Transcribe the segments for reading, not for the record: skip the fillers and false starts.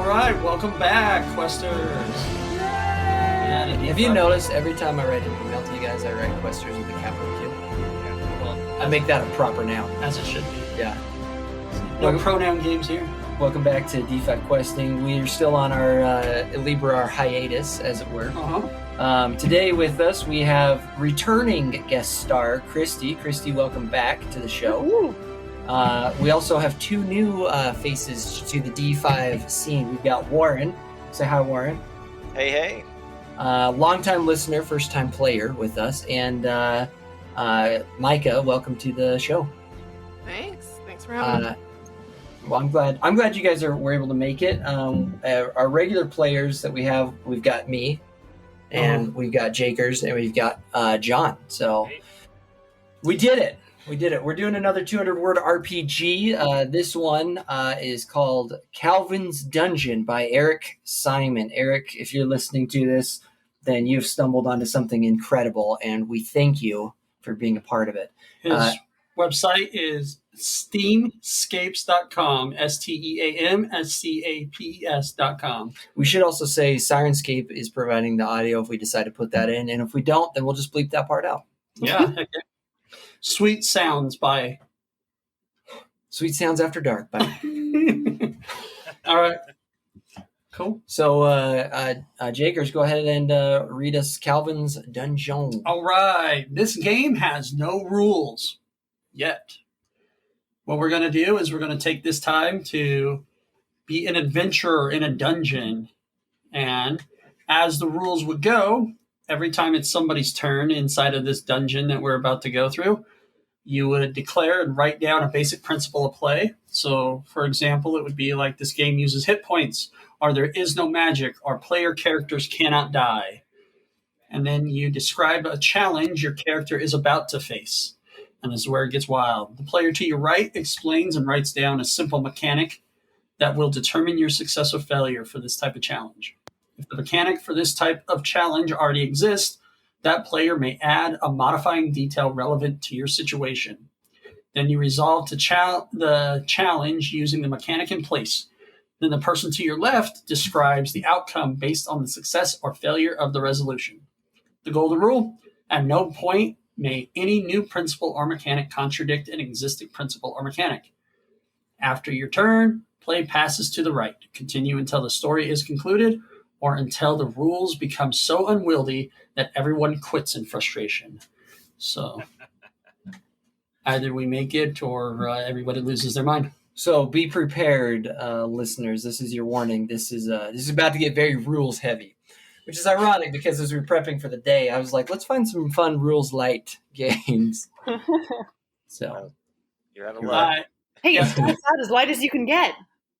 right, welcome back, Questers. Have you noticed every time I write an email to you guys, I write Questers with a capital Q? Yeah, well, I make that a proper noun. as it should be. Yeah. No pronoun games here. Welcome back to D5 Questing. We're still on our Librar hiatus, as it were. Today with us, we have returning guest star, Kristi. Kristi, welcome back to the show. We also have two new faces to the D5 scene. We've got Warren. Say hi, Warren. Hey, hey. Longtime listener, first-time player with us. And Micah, welcome to the show. Thanks for having me. Well, I'm glad you guys were able to make it. Our regular players that we've got me, and we've got Jakers, and we've got John. So we did it. We're doing another 200-word RPG. This one is called Calvin's Dungeon by Eric Simon. Eric, if you're listening to this, then you've stumbled onto something incredible, and we thank you for being a part of it. His website is steamscapes.com, STEAMSCAPES.com. We should also say Sirenscape is providing the audio if we decide to put that in, and if we don't, then we'll just bleep that part out. Yeah. Sweet Sounds by Sweet Sounds After Dark by All right. Cool. So, Jakers, go ahead and read us Calvin's Dungeon. All right. This game has no rules yet. What we're going to do is we're going to take this time to be an adventurer in a dungeon. And as the rules would go, every time it's somebody's turn inside of this dungeon that we're about to go through, you would declare and write down a basic principle of play. So, for example, it would be like this game uses hit points, or there is no magic, or player characters cannot die. And then you describe a challenge your character is about to face. And this is where it gets wild. The player to your right explains and writes down a simple mechanic that will determine your success or failure for this type of challenge. If the mechanic for this type of challenge already exists, that player may add a modifying detail relevant to your situation. Then you resolve the challenge using the mechanic in place. Then the person to your left describes the outcome based on the success or failure of the resolution. The golden rule: at no point may any new principle or mechanic contradict an existing principle or mechanic. After your turn, play passes to the right. Continue until the story is concluded, or until the rules become so unwieldy that everyone quits in frustration. So either we make it or everybody loses their mind. So be prepared, listeners. This is your warning. This is about to get very rules heavy, which is ironic because as we were prepping for the day, I was like, let's find some fun rules light games. So You're out of luck. Hey, it's not as light as you can get.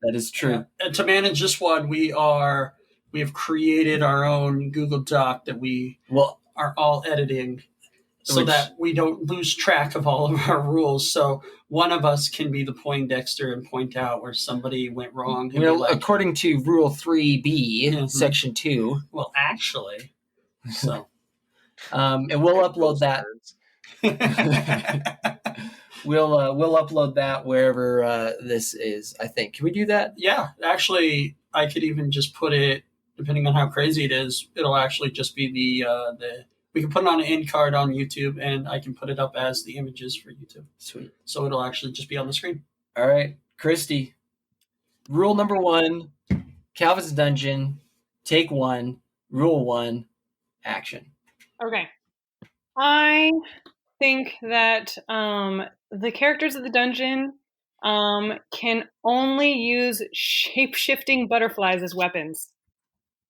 that is true. And to manage this one, we have created our own Google Doc that we are all editing so that we don't lose track of all of our rules. So one of us can be the Poindexter and point out where somebody went wrong. According to Rule 3B, Section 2. Well, actually. So. And we'll upload that. We'll upload that wherever this is, I think. Can we do that? Yeah. Actually, I could even just put it, depending on how crazy it is, it'll actually just be the we can put it on an end card on YouTube, and I can put it up as the images for YouTube. Sweet. So it'll actually just be on the screen. All right. Kristi, rule number 1, Calvin's Dungeon, take 1, rule 1, action. Okay. I think that the characters of the dungeon can only use shape-shifting butterflies as weapons.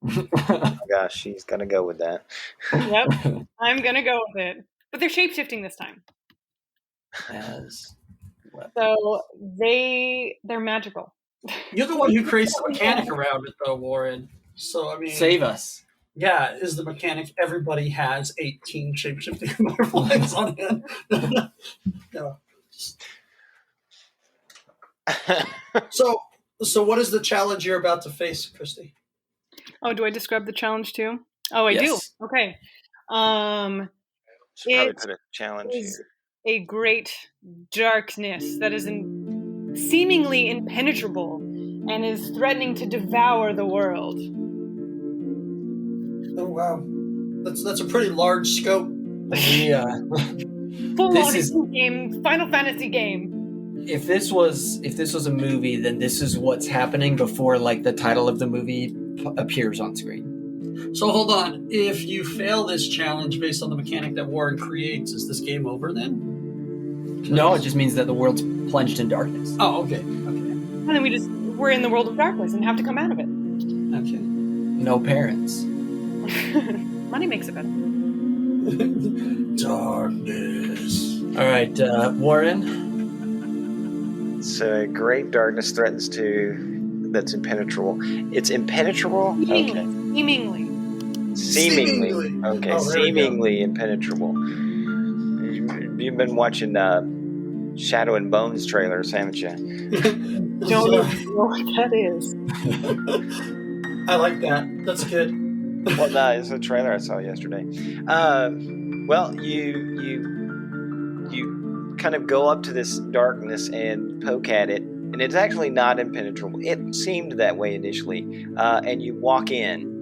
Oh my gosh, she's going to go with that. Yep, I'm going to go with it. But they're shape-shifting this time. As weapons. So they're magical. You're the one who creates the mechanic around it, though, Warren. So, I mean... Save us. Yeah, is the mechanic everybody has 18 shape-shifting butterflies on him. No. So what is the challenge you're about to face, Kristi? Oh, do I describe the challenge too? Oh, I do. Okay. Should probably put a challenge here. A great darkness that is seemingly impenetrable and is threatening to devour the world. Oh wow, that's a pretty large scope. Yeah. Full-on game, Final Fantasy game. If this was a movie, then this is what's happening before like the title of the movie appears on screen. So hold on. If you fail this challenge based on the mechanic that Warren creates, is this game over then? No, it just means that the world's plunged in darkness. Oh, okay. And then we're in the world of darkness and have to come out of it. Okay. No parents. Money makes it better. Darkness. All right, Warren. So great darkness threatens that's impenetrable. It's impenetrable? Okay. Seemingly. Okay, Oh, seemingly impenetrable. You've been watching Shadow and Bones trailers, haven't you? Don't even know what that is. I like that. That's good. Well, no, it's a trailer I saw yesterday. Well, you kind of go up to this darkness and poke at it, and it's actually not impenetrable. It seemed that way initially, and you walk in.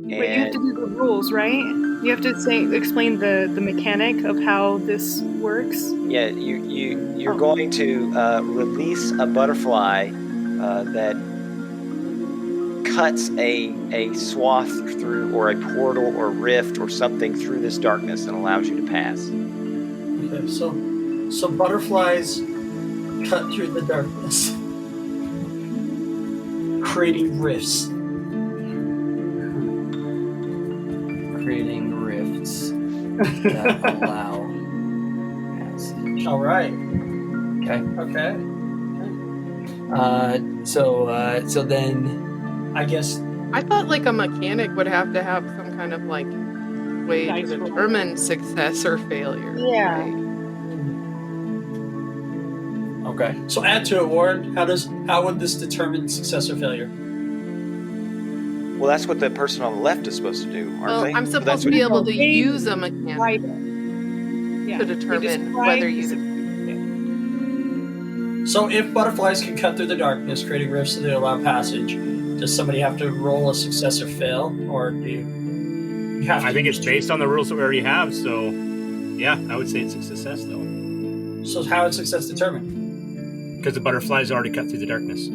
Wait, you have to do the rules, right? You have to explain the mechanic of how this works. Yeah, you're going to release a butterfly that cuts a swath through, or a portal or rift or something through this darkness and allows you to pass. Okay, so butterflies cut through the darkness, creating rifts. Creating rifts that allow passage. All right. Okay. Okay. So then, I guess. I thought like a mechanic would have to have some kind of like way Dice to roll. determine success or failure. Yeah. Right? okay. So add to it, Warren. How would this determine success or failure? Well, that's what the person on the left is supposed to do, aren't Well, they? I'm So supposed that's to what be able to They use a mechanic Describe it. Yeah. to They determine describe whether the you. So if butterflies can cut through the darkness, creating rifts that allow passage, does somebody have to roll a success or fail, or do you have to? I think it's based on the rules that we already have. So, yeah, I would say it's a success though, So how is success determined? because the butterflies already cut through the darkness.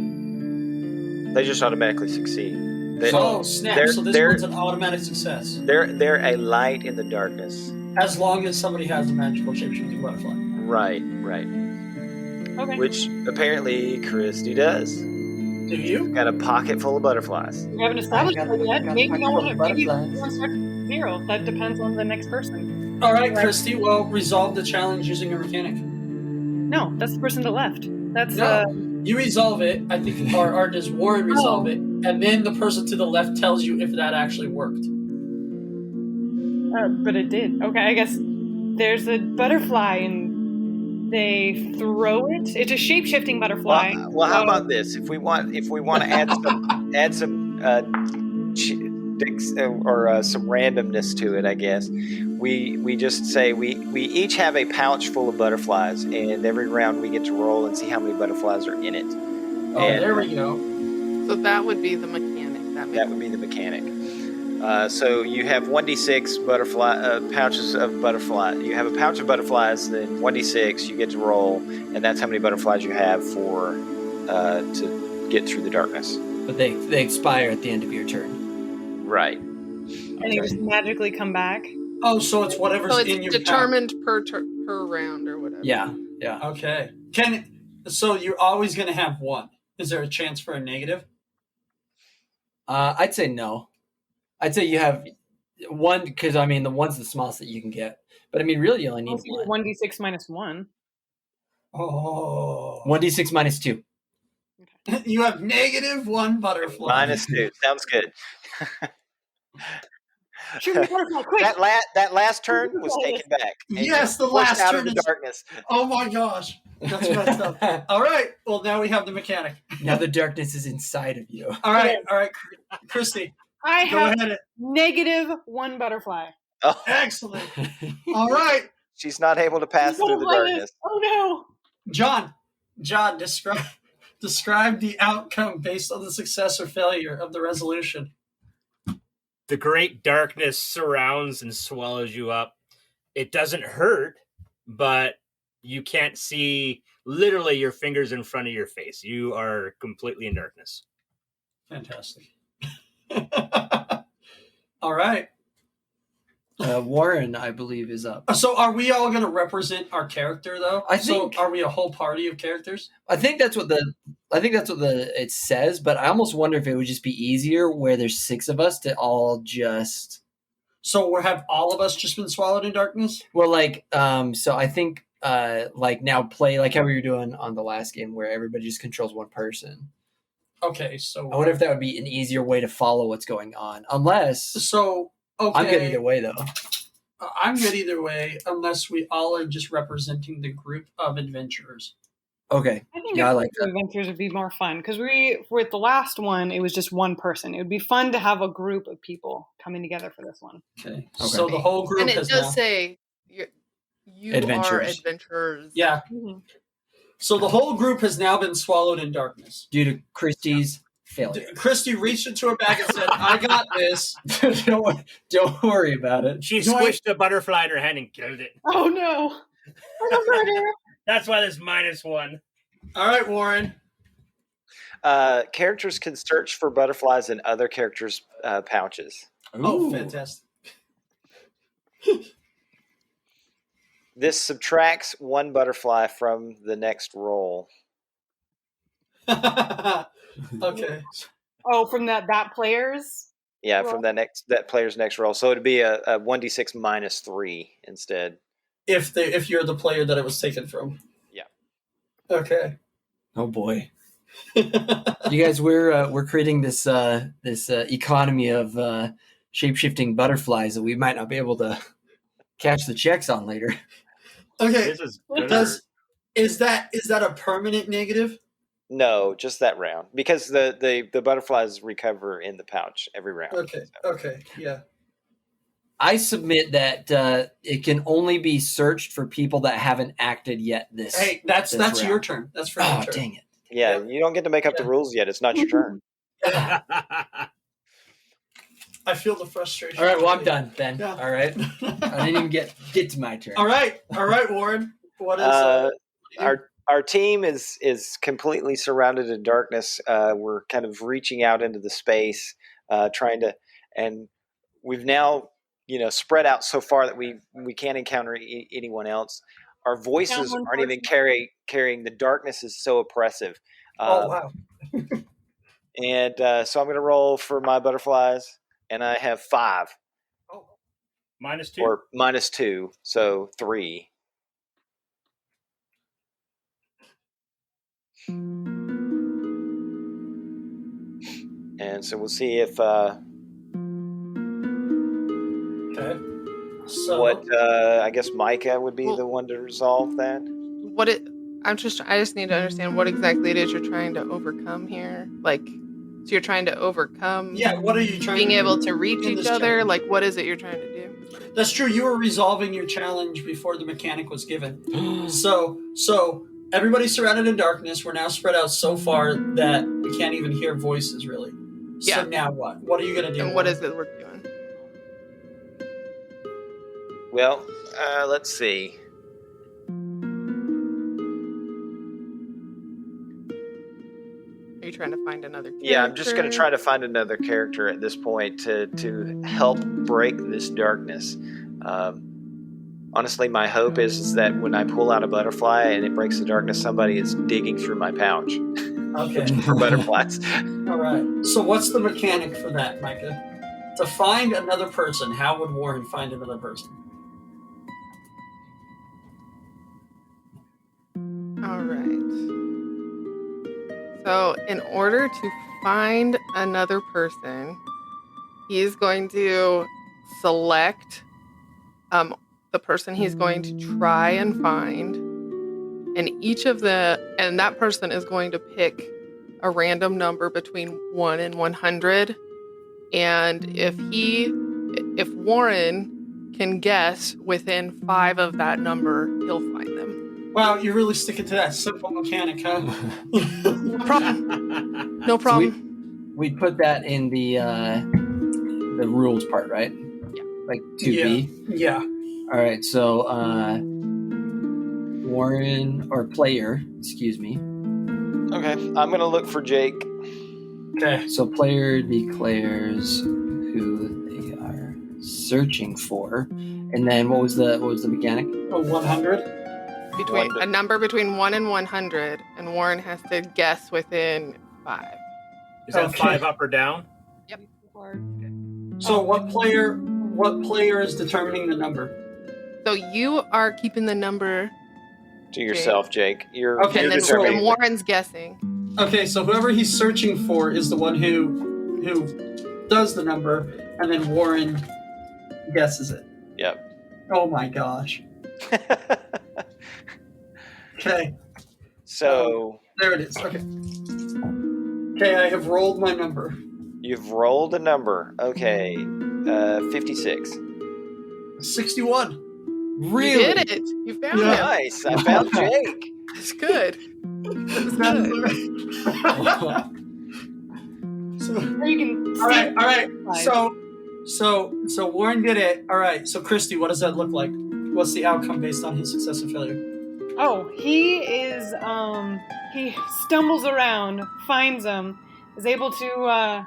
They just automatically succeed. Oh snap! So this one's an automatic success, They're a light in the darkness. as long as somebody has a magical shapeshifting butterfly. Right. Okay. Which apparently Kristi does. Do you? Got a pocket full of butterflies. We haven't established I got- that yet. I got Maybe my you want to butterflies. start at 0. That depends on the next person. All right, Kristi. Well, resolve the challenge using a mechanic. No, that's the person to the left. That's No, you resolve it. I think, or does Warren resolve it, and then the person to the left tells you if that actually worked. but it did. Okay, I guess there's a butterfly and they throw it. It's a shape-shifting butterfly. Well, how about this? If we want to add some some randomness to it, I guess we just say we each have a pouch full of butterflies, and every round we get to roll and see how many butterflies are in it. Oh, And there we go. So that would be the mechanic. that would be the mechanic. So you have 1d6 pouches of butterfly. You have a pouch of butterflies, then 1d6 you get to roll, and that's how many butterflies you have for to get through the darkness. But they expire at the end of your turn. Right. And they just magically come back. Oh, so it's whatever's So in it's your determined per round or whatever. Yeah. pouch. Okay. So you're always going to have one. Is there a chance for a negative? I'd say no. I'd say you have one, because I mean the one's the smallest that you can get. But I mean, really, you only need one. 1d6 minus 1. Oh. 1d6 minus 2. You have -1 butterfly. -2. Sounds good. Shoot me, butterfly, quick! That last turn was taken back. And Yes, the forced last out turn of the is. darkness. Oh my gosh. That's messed up. All right. Well, now we have the mechanic. Now the darkness is inside of you. All right. Kristi, I go have ahead. -1 butterfly. Oh, Excellent. All right. she's not able to pass through the Butterfly is- darkness. Oh no! John, describe Describe the outcome based on the success or failure of the resolution. The great darkness surrounds and swallows you up. It doesn't hurt, but you can't see literally your fingers in front of your face. You are completely in darkness. Fantastic. All right. Warren, I believe, is up. So are we all going to represent our character, though? So are we a whole party of characters? I think that's what it says, but I almost wonder if it would just be easier where there's 6 of us to all just. So have all of us just been swallowed in darkness? Well, so I think now play like how we were doing on the last game where everybody just controls one person. Okay, so I wonder if that would be an easier way to follow what's going on, unless. So okay, I'm good either way, though. I'm good either way, unless we all are just representing the group of adventurers. Okay. I think I like that. adventures would be more fun because with the last one, it was just one person. It would be fun to have a group of people coming together for this one. Okay. So the whole group and it has does now... say you are adventurers. Yeah. Mm-hmm. So the whole group has now been swallowed in darkness due to Kristi's failure. Kristi reached into her bag and said, "I got this. Don't worry about it." She squished a butterfly in her hand and killed it. Oh no! That's why there's -1. All right, Warren. Characters can search for butterflies in other characters' pouches. Oh, fantastic. This subtracts 1 butterfly from the next roll. Okay. Oh, from that player's? Yeah, roll? From that player's next roll. So it'd be a 1d6 -3 instead. If you're the player that it was taken from. Yeah. Okay. Oh boy. You guys, we're creating this economy of shape-shifting butterflies that we might not be able to cash the checks on later. Okay. Is that a permanent negative? No, just that round. Because the butterflies recover in the pouch every round. Okay. So. Okay. Yeah. I submit that it can only be searched for people that haven't acted yet Hey, that's round. Your turn. That's for your turn. Dang it. Yeah, you don't get to make up the rules yet. It's not your turn. I feel the frustration. All right, well, I'm done then. Yeah. All right. I didn't even get to my turn. All right, Warren. What is our team is completely surrounded in darkness. We're kind of reaching out into the space, trying to, and we've now spread out so far that we can't encounter anyone else. Our voices aren't even carrying. The darkness is so oppressive. Oh wow! And so I'm going to roll for my butterflies, and I have 5. Oh. -2 or -2, so 3. And so we'll see if okay. So I guess Micah would be the one to resolve that. I just need to understand what exactly it is you're trying to overcome here. Like, so you're trying to overcome. Yeah. What are you trying? Being able to reach each other. Challenge? Like, what is it you're trying to do? That's true. You were resolving your challenge before the mechanic was given. So everybody's surrounded in darkness. We're now spread out so far that we can't even hear voices, really. Yeah. So now what? What are you going to do? And what is it we're doing? Well, let's see. Are you trying to find another character? Yeah, I'm just going to try to find another character at this point to help break this darkness. Honestly, my hope is that when I pull out a butterfly and it breaks the darkness, somebody is digging through my pouch for butterflies. All right. So what's the mechanic for that, Micah? To find another person, how would Warren find another person? All right. So in order to find another person, he's going to select the person he's going to try and find, and that person is going to pick a random number between 1 and 100. And if Warren can guess within 5 of that number, he'll find them. Wow, you're really sticking to that simple mechanic, huh? No problem. No problem. We put that in the rules part, right? Yeah. Like 2B. Yeah. All right. So Warren or player, excuse me. Okay, I'm gonna look for Jake. Okay. So player declares who they are searching for, and then what was the mechanic? 100. A number between 1 and 100, and Warren has to guess within 5. Is that Okay. 5 up or down? So what player is determining the number? So you are keeping the number, To yourself, Jake. You're Okay, you're and then determining. Warren's guessing. Okay, so whoever he's searching for is the one who does the number, and then Warren guesses it. Yep. Oh my gosh. Okay, So there it is. Okay. Okay, I have rolled my number. you've rolled a number. Okay, 56. 61. You did it. You found Yeah. him. Nice. I found Jake. It's good. It's good. So, Or you can all right. Five. So Warren did it. All right. So Kristi, what does that look like? What's the outcome based on his success or failure? Oh, he is, he stumbles around, finds them, is able to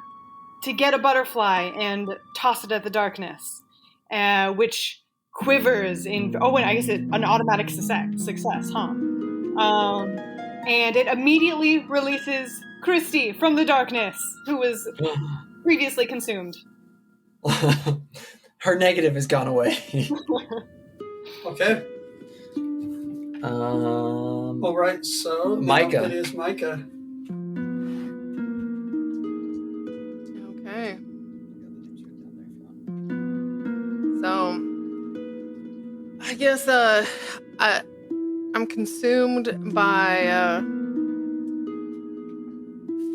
get a butterfly and toss it at the darkness, which quivers in, wait, I guess an automatic success, huh? And it immediately releases Kristi from the darkness, who was previously consumed. Her negative has gone away. Okay. All right. So Micah. It is Micah. Okay. So, I guess I'm consumed by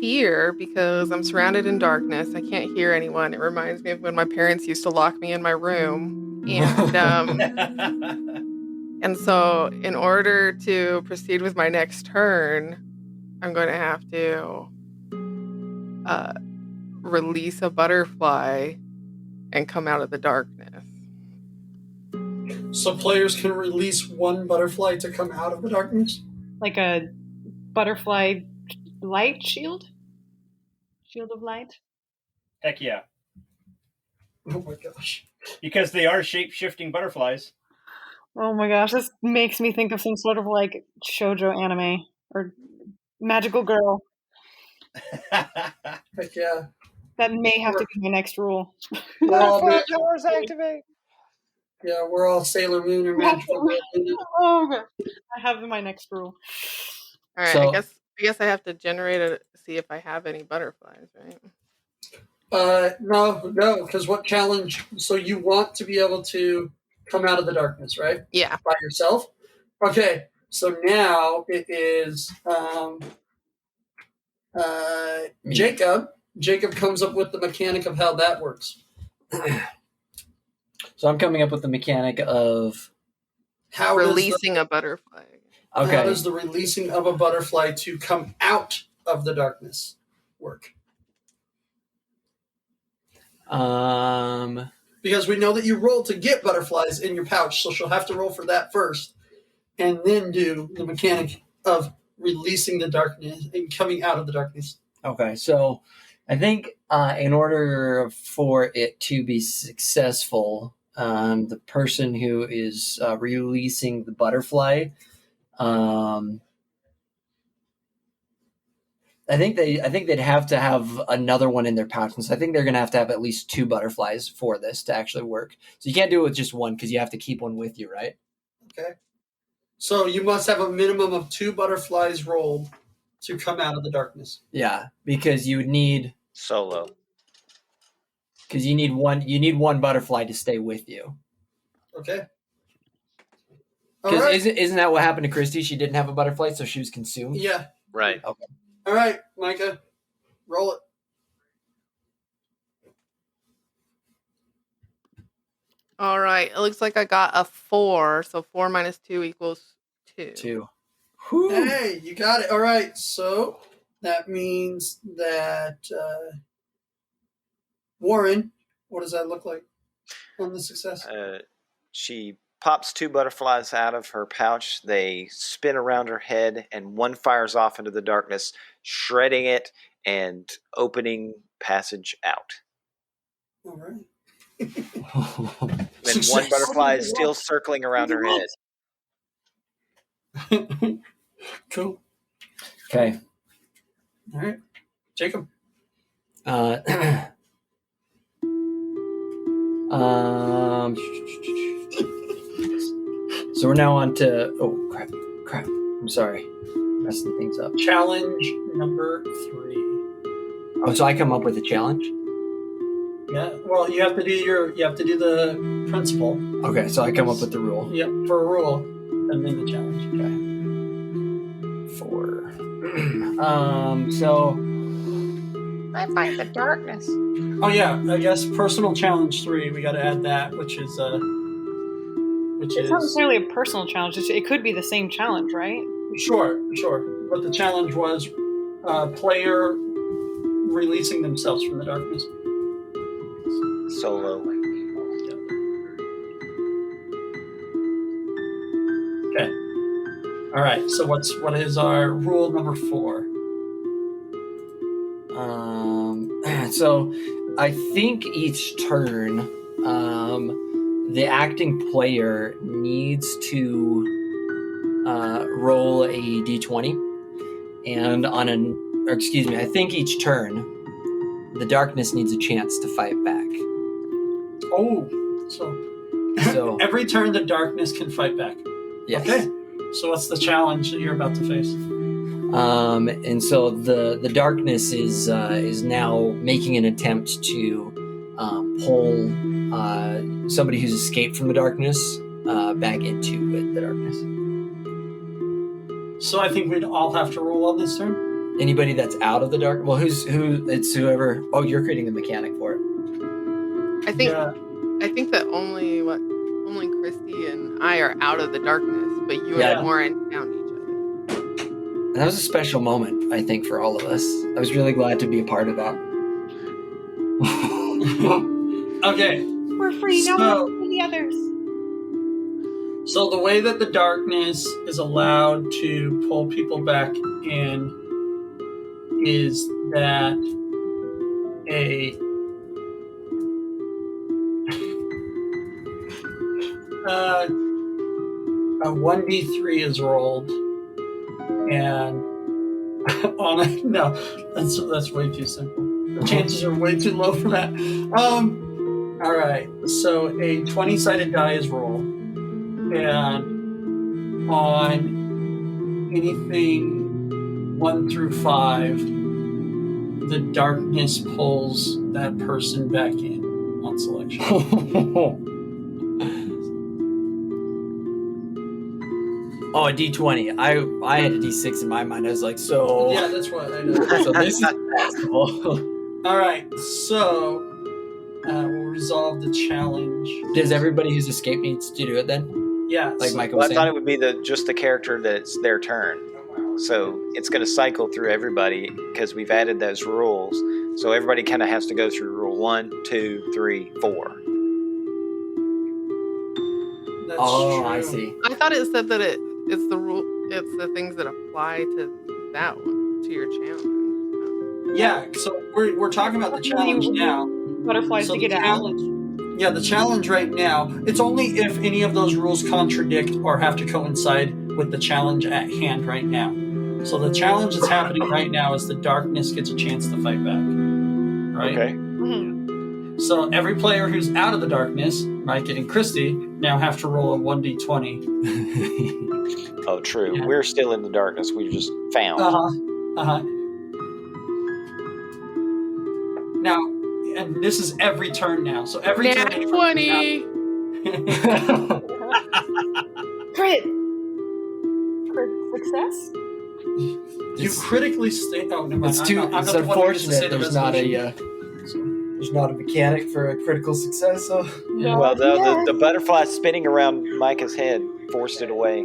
fear because I'm surrounded in darkness. I can't hear anyone. It reminds me of when my parents used to lock me in my room. And and so in order to proceed with my next turn, I'm going to have to release a butterfly and come out of the darkness. So players can release one butterfly to come out of the darkness? Like a butterfly light shield? Shield of light? Heck yeah. Oh my gosh. Because they are shape-shifting butterflies. Oh my gosh, this makes me think of some sort of like shoujo anime or magical girl. Heck yeah. That may have to be my next rule. We're all Powers activate. Yeah, we're all Sailor Moon or Magical Girl. Oh god. I have my next rule. All right, So- I guess I have to generate see if I have any butterflies, right? No, because what challenge? So you want to be able to come out of the darkness, right? Yeah. By yourself? Okay, so now it is Jacob. Jacob comes up with the mechanic of how that works. So I'm coming up with the mechanic of How Releasing a butterfly. How okay. does the releasing of a butterfly to come out of the darkness work? Because we know that you roll to get butterflies in your pouch, so she'll have to roll for that first, and then do the mechanic of releasing the darkness and coming out of the darkness. Okay, so I think in order for it to be successful, the person who is releasing the butterfly, I think they'd have to have another one in their pouch, and so I think they're going to have at least 2 butterflies for this to actually work. So you can't do it with just one because you have to keep one with you, right? Okay. So you must have a minimum of 2 butterflies rolled to come out of the darkness. Yeah, because you would need Solo. because you need one butterfly to stay with you. Okay. All Because right. isn't that what happened to Kristi? She didn't have a butterfly, so she was consumed. Yeah. Right. All right, Micah, roll it. All right. It looks like I got a 4. So 4 minus 2 equals 2. 2. Whew. Hey, you got it. All right. So that means that Warren, what does that look like on the success? She pops 2 butterflies out of her pouch. They spin around her head, and one fires off into the darkness, shredding it and opening passage out. All right. And Success. one butterfly is still circling around her head. Cool. Okay. All right. Jacob. So we're now on to... Oh, crap. I'm sorry. Messing things up. Challenge number 3. Oh, so I come up with a challenge? Yeah. Well, you have to do the principle. Okay, so I come up with the rule. Yep, for a rule, and then the challenge. Okay. 4. So I find the darkness. Oh yeah, I guess personal challenge 3. We got to add that, which is It's not necessarily a personal challenge. It could be the same challenge, right? Sure. But the challenge was player releasing themselves from the darkness. Solo. Okay. All right. So what is our rule number 4? So I think each turn, the acting player needs to roll a d20, and I think each turn, the darkness needs a chance to fight back. Oh, so So every turn the darkness can fight back. yes. Okay. So what's the challenge that you're about to face? And so the darkness is now making an attempt to pull somebody who's escaped from the darkness back into the darkness. So I think we'd all have to roll on this turn. Anybody that's out of the dark, well, it's whoever. Oh, you're creating the mechanic for it. I think that only Kristi and I are out of the darkness, but you and Warren found each other. And that was a special moment, I think, for all of us. I was really glad to be a part of that. Okay. We're free. So- No one for the others. So the way that the darkness is allowed to pull people back in is that a 1d3 is rolled, and on a no, that's way too simple. The chances are way too low for that. All right, so a 20-sided die is rolled, and on anything 1 through 5, the darkness pulls that person back in on selection. Oh, a d20. I had a d6 in my mind. I was like, so... Yeah, that's what I know. So this is possible. All right, so we'll resolve the challenge. Does everybody who's escaped needs to do it then? Yeah. Like Micah Well, was I thought saying? it would be just the character that's their turn. So it's going to cycle through everybody because we've added those rules. So everybody kind of has to go through rule 1, 2, 3, 4. That's Oh, true. I see. I thought it said that it's the rule. It's the things that apply to that one, to your challenge. Yeah, so we're talking about the challenge now. Butterflies So to the get out. challenge, yeah, the challenge right now, it's only if any of those rules contradict or have to coincide with the challenge at hand right now. So the challenge that's happening right now is the darkness gets a chance to fight back. Right? Okay. Mhm. So every player who's out of the darkness, Micah and Kristi, now have to roll a 1d20. Oh, true. Yeah. We're still in the darkness. We just found. Uh-huh. Now, and this is every turn now. So every turn. Nat 20. Crit success. You critically state. Oh, never mind. It's too. I'm not It's the one who gets to say unfortunate. the resolution. There's not a mechanic for a critical success. So Yeah. Well, the butterfly spinning around Micah's head forced it away.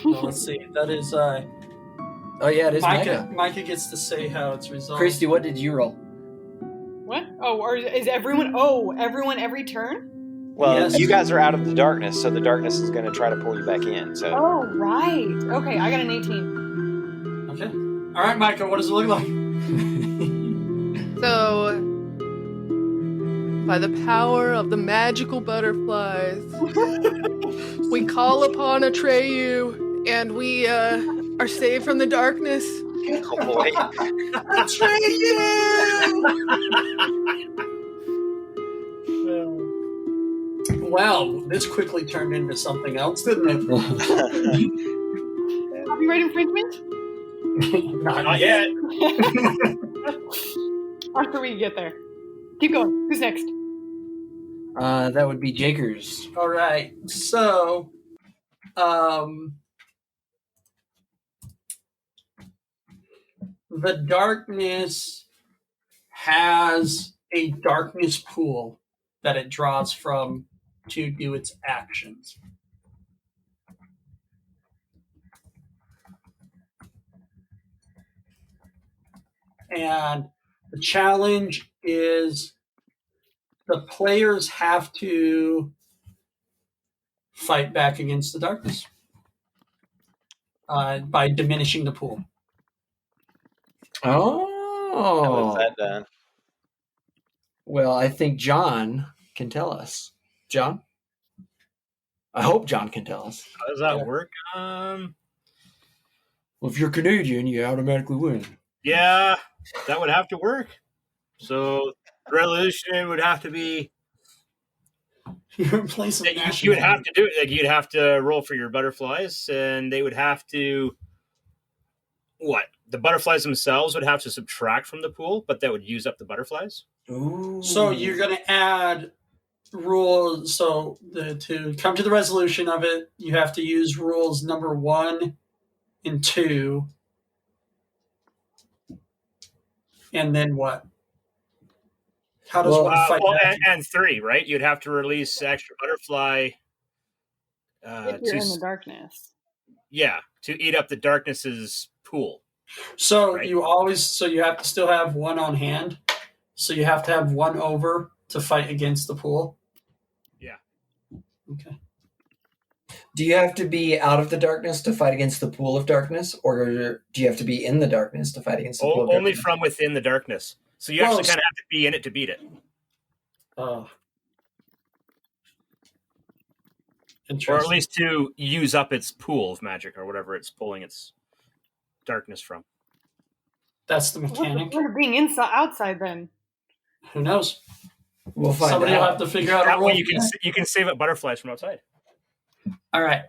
Well, let's see. That is Oh yeah, it is Micah. Micah. Micah gets to say how it's resolved. Kristi, what did you roll? What? Oh, or is everyone? Oh, everyone every turn? Well, Yes. you guys are out of the darkness, so the darkness is going to try to pull you back in. So Oh, right. Okay, I got an 18. Okay. All right, Micah. What does it look like? So, by the power of the magical butterflies, we call upon Atreyu, and we are saved from the darkness. oh boy, Well, this quickly turned into something else, didn't it? Copyright infringement? Not yet. After we get there. Keep going. Who's next? That would be Jakers. All right. So, the darkness has a darkness pool that it draws from to do its actions. And the challenge is the players have to fight back against the darkness by diminishing the pool. how Oh. is that done? Well, I think John can tell us. John? I hope John can tell us. How does that Yeah. work? Well, if you're Canadian, you automatically win. Yeah, that would have to work. So the resolution would have to be You're in place of you would have to do it. Like you'd have to roll for your butterflies, and they would have to what? The butterflies themselves would have to subtract from the pool, but that would use up the butterflies. Ooh. So you're going to add rules. So to come to the resolution of it, you have to use rules number 1 and 2. And then what? How does one fight back? And 3, right? You'd have to release extra butterfly If you're in the darkness. to eat up the darkness's pool. So right. you have to still have 1 on hand. So you have to have 1 over to fight against the pool. Yeah. Okay. Do you have to be out of the darkness to fight against the pool of darkness, or do you have to be in the darkness to fight against the pool of Only darkness? from within the darkness. So you actually kind of have to be in it to beat it. Oh. Or at Interesting. least to use up its pool of magic or whatever it's pulling its darkness from. That's the What's the mechanic. point of being inside, outside then? Who knows? We'll find Somebody will out. have to figure out a That rule. way you can save up butterflies from outside. All right.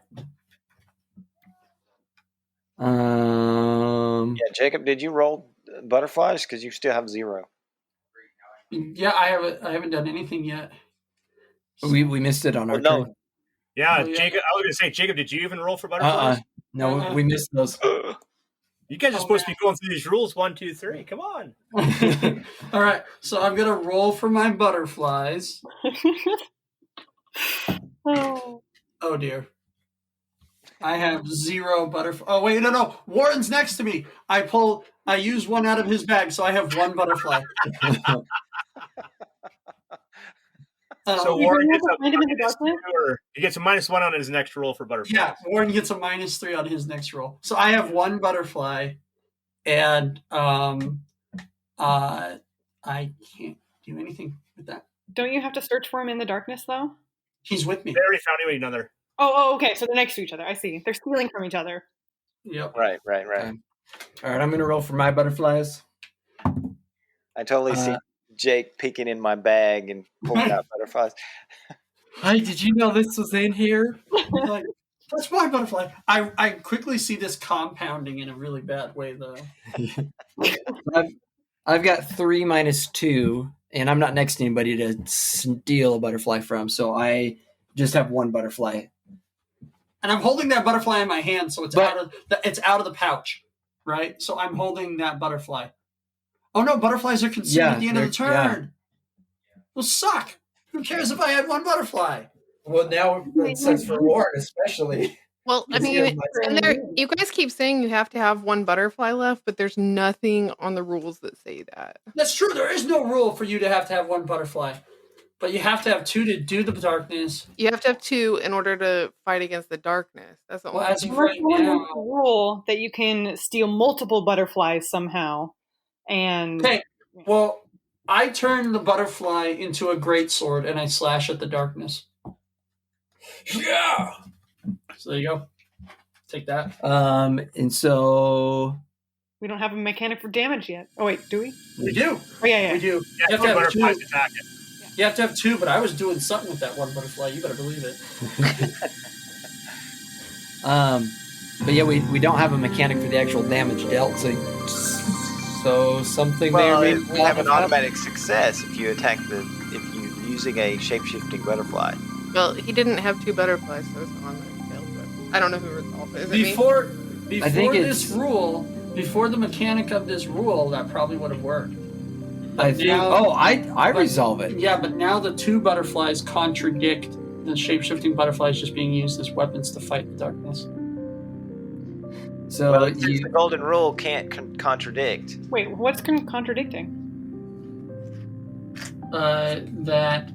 Yeah, Jacob, did you roll butterflies? Because you still have 0. Yeah, I haven't done anything yet. We missed it on our no. turn. Yeah, Oh, yeah. Jacob. I was going to say, Jacob, did you even roll for butterflies? No, we missed those. You guys are Oh, supposed man. to be going through these rules 1, 2, 3. Come on. All right, so I'm gonna roll for my butterflies. Oh. Oh dear. I have 0 butterfly. Oh wait, no. Warren's next to me. I use 1 out of his bag, so I have 1 butterfly. So You Warren don't gets have to find him in the darkness? he gets a -1 on his next roll for butterflies. yeah, Warren gets a -3 on his next roll. So I have 1 butterfly, and I can't do anything with that. Don't you have to search for him in the darkness, though? He's with me. They already found him another. Oh, okay. So they're next to each other. I see. They're stealing from each other. Yep. Right. Okay. All right, I'm going to roll for my butterflies. I totally see Jake peeking in my bag and pulling out butterflies. Hi, did you know this was in here? Like, that's my butterfly. I quickly see this compounding in a really bad way, though. I've got 3 minus 2, and I'm not next to anybody to steal a butterfly from, so I just have 1 butterfly. And I'm holding that butterfly in my hand, so it's out of the pouch, right? So I'm holding that butterfly. Oh no, butterflies are consumed at the end of the turn. Will suck. Who cares if I had 1 butterfly? Well, now it says for Warren, especially. Well, I Let's mean, see how and there, you guys keep saying you have to have one butterfly left, but there's nothing on the rules that say that. That's true. There is no rule for you to have one butterfly, but you have to have 2 to do the darkness. You have to have 2 in order to fight against the darkness. That's the Well, only as thing. of right now, rule that you can steal multiple butterflies somehow, and okay. Well, I turn the butterfly into a greatsword and I slash at the darkness. Yeah. So there you go. Take that. And so we don't have a mechanic for damage yet. Oh wait, do we? We do. Oh yeah. We do. Yeah, You have to have butterflies 2. attack it. You have to have 2, but I was doing something with that one butterfly. You better believe it. but yeah, we don't have a mechanic for the actual damage dealt, so something Well, may or may we not have an happened. automatic success if you attack if you're using a shape-shifting butterfly. Well, he didn't have 2 butterflies, so it's on the failed. But I don't know who resolved it. Is it me? Before I think this it's- rule, before the mechanic of this rule, that probably would have worked. I think. I resolve it. Yeah, but now the 2 butterflies contradict the shape-shifting butterflies just being used as weapons to fight the darkness. So Well, since the golden rule can't contradict. Wait, what's contradicting? That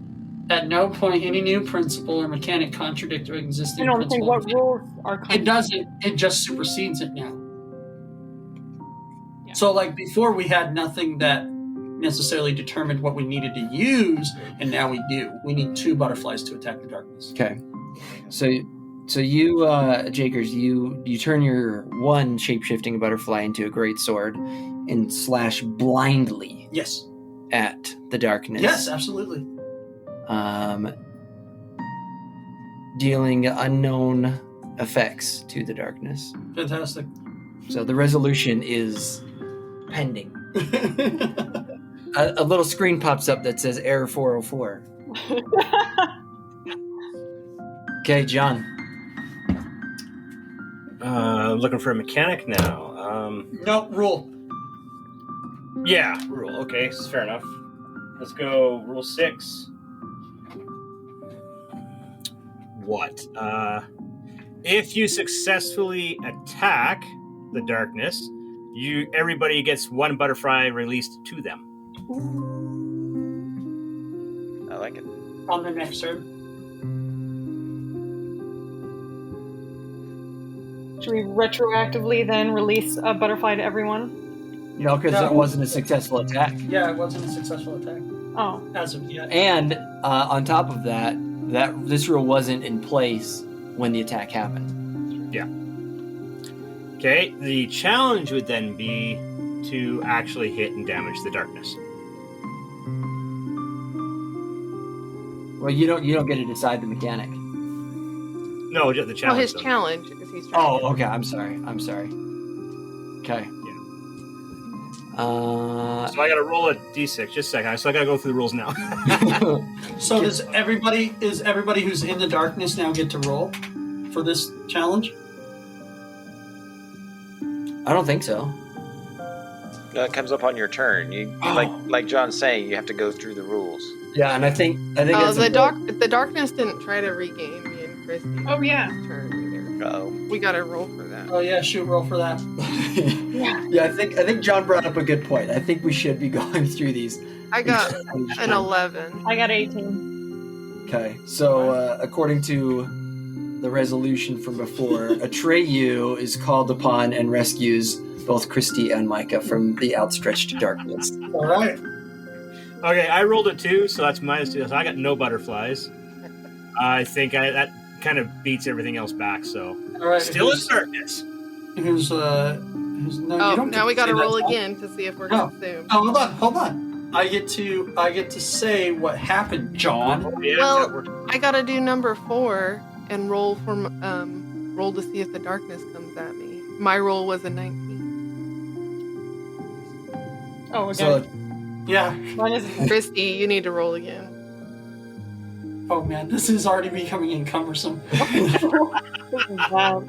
at no point any new principle or mechanic contradict or existing I don't think principle. what rules are. It doesn't. It just supersedes it now. Yeah. So, like before, we had nothing that necessarily determined what we needed to use, and now we do. We need 2 butterflies to attack the darkness. okay. So you, Jakers, you turn your 1 shape-shifting butterfly into a great sword and slash blindly Yes. at the darkness. Yes, absolutely. Dealing unknown effects to the darkness. Fantastic. So the resolution is pending. A little screen pops up that says error 404. Okay, John. Looking for a mechanic now. No rule. Yeah, rule. Okay, fair enough. Let's go rule 6. What? If you successfully attack the darkness, everybody gets 1 butterfly released to them. I like it. On the next turn. Should we retroactively then release a butterfly to everyone? No, because No. it wasn't a successful attack. Yeah, it wasn't a successful attack Oh, as of yet. And on top of that this rule wasn't in place when the attack happened. Okay, the challenge would then be to actually hit and damage the darkness. Well, you don't get to decide the mechanic. No, just the Well, challenge. his though. challenge is he's trying Oh, to okay. I'm sorry. Okay. So I got to roll a d6. Just a second. So I got to go through the rules now. So is everybody who's in the darkness now get to roll for this challenge? I don't think so. No, it comes up on your turn. You like John's saying, you have to go through the rules. Yeah, and I think it's the darkness didn't try to regain me and Kristi. Oh, yeah. Turn either. Uh-oh. We got to roll for that. Oh yeah, shoot, roll for that. Yeah, I think John brought up a good point. I think we should be going through these. I got each an time. 11. I got 18. Okay, so according to the resolution from before, Atreyu is called upon and rescues both Kristi and Micah from the outstretched darkness. All right. Okay, I rolled a 2, so that's -2. So I got no butterflies. I think that kind of beats everything else back. So All right. still in darkness. Who's no, Oh, you don't now we get got to say roll that. again to see if we're No. consumed. Oh, hold on. I get to say what happened, John. Yeah, Well- that worked. I got to do number 4 and roll roll to see if the darkness comes at me. My roll was a 19. Oh, okay. So Yeah. Mine is Kristi, you need to roll again. Oh man, this is already becoming cumbersome. wow.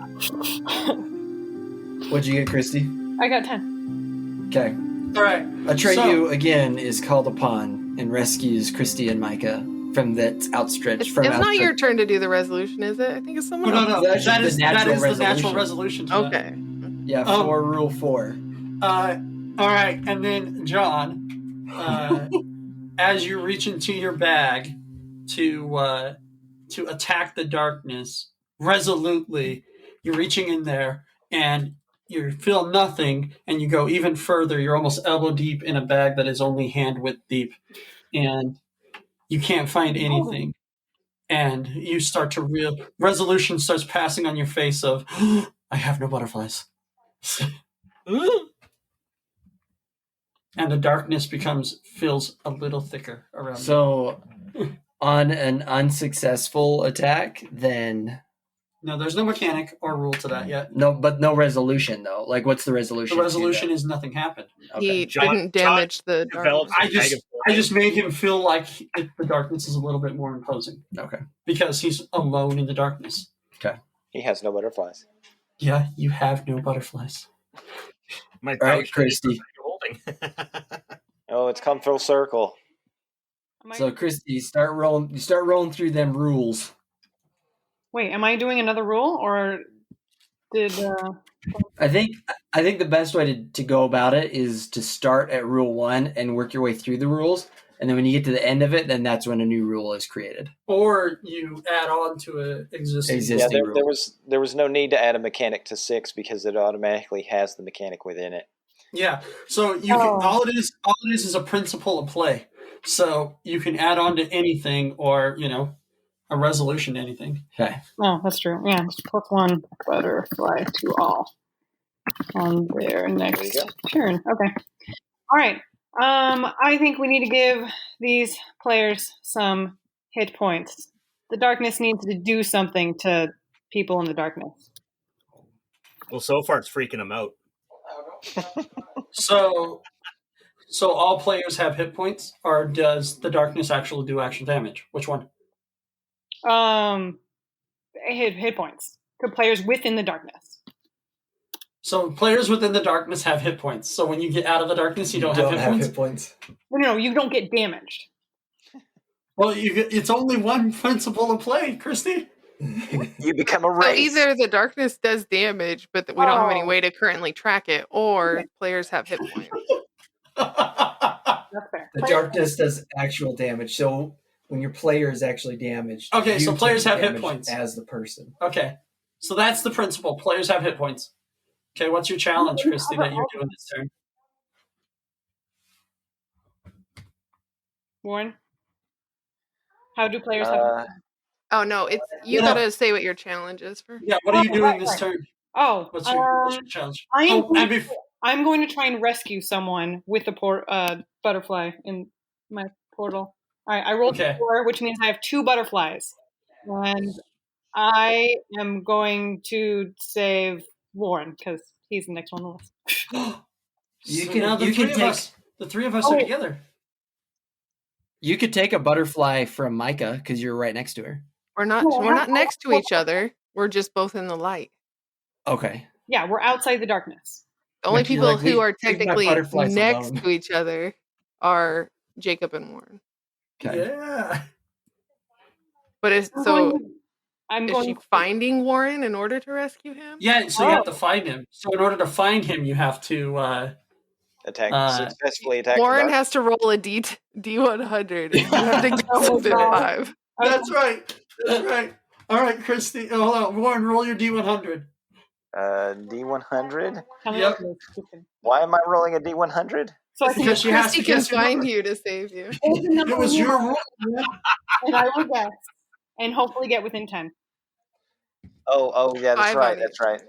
what'd you get, Kristi? I got 10. Okay. All right. Atreyu again is called upon and rescues Kristi and Micah from that's outstretched. It's from not your turn to do the resolution, is it? I think it's someone No, else. no, It's actually that is the natural resolution. resolution to that. Okay. Yeah, for rule 4. All right, and then John, as you reach into your bag to attack the darkness resolutely, you're reaching in there and you feel nothing, and you go even further. You're almost elbow deep in a bag that is only hand width deep, and you can't find anything. And you start to resolution starts passing on your face of, I have no butterflies. And the darkness feels a little thicker around you. So, on an unsuccessful attack, then No, there's no mechanic or rule to that yet. no resolution though. Like, what's the resolution? The resolution is nothing happened. He John- didn't damage the develops darkness. I just made him feel like the darkness is a little bit more imposing Okay. because he's alone in the darkness. He has no butterflies. Yeah, you have no butterflies. My All right, Kristi. holding. Oh, it's come full circle. So, Kristi, you start rolling through them rules. Wait, am I doing another rule, or did? I think the best way to go about it is to start at rule 1 and work your way through the rules, and then when you get to the end of it, then that's when a new rule is created. Or you add on to an existing Yeah, rule. there was no need to add a mechanic to 6 because it automatically has the mechanic within it. Yeah, so you can, all it is a principle of play. So you can add on to anything, or a resolution to anything. Okay. Oh, that's true. Yeah, just +1 butterfly to all on their next turn. Okay. All right. I think we need to give these players some hit points. The darkness needs to do something to people in the darkness. Well, so far it's freaking them out. So all players have hit points, or does the darkness actually do actual damage? Which one? Hit points to players within the darkness. So players within the darkness have hit points. So when you get out of the darkness, you don't have hit points? No, you don't get damaged. Well, it's only one principle of play, Kristi. You become a So race. either the darkness does damage, but we don't have any way to currently track it, or players have hit points. That's fair. The darkness does actual damage. So when your player is actually damaged, Okay, so you players take have hit damage points. as the person. Okay, so that's the principle. Players have hit points. Okay, what's your challenge, Kristi, that you're doing this turn? Warren, how do players have? Oh no, it's you gotta say what your challenge is for. Yeah, what are you doing this turn? Oh, What's your challenge? I'm going to try and rescue someone with the butterfly in my portal. All right, I rolled 4, which means I have 2 butterflies, and I am going to save Warren because he's the next one on the list. The three of us are together. You could take a butterfly from Micah because you're right next to her. We're not next to each other. We're just both in the light. Okay. Yeah, we're outside the darkness. The only Like, you're people like, who are leave my technically butterflies next alone. to each other are Jacob and Warren. Okay. Yeah. But is I'm she finding Warren in order to rescue him? Yeah, so you have to find him. So in order to find him, you have to successfully attack. Warren has to roll a D100. You have to go within 5. That's right. That's right. All right, Kristi. Hold on. Warren, roll your D100. D100? Yep. Why am I rolling a D100? So because she has to Kristi can guess your find number. you to save you. It was your rule. And I will guess and hopefully get within 10. Oh, yeah, that's 5 right. on That's right.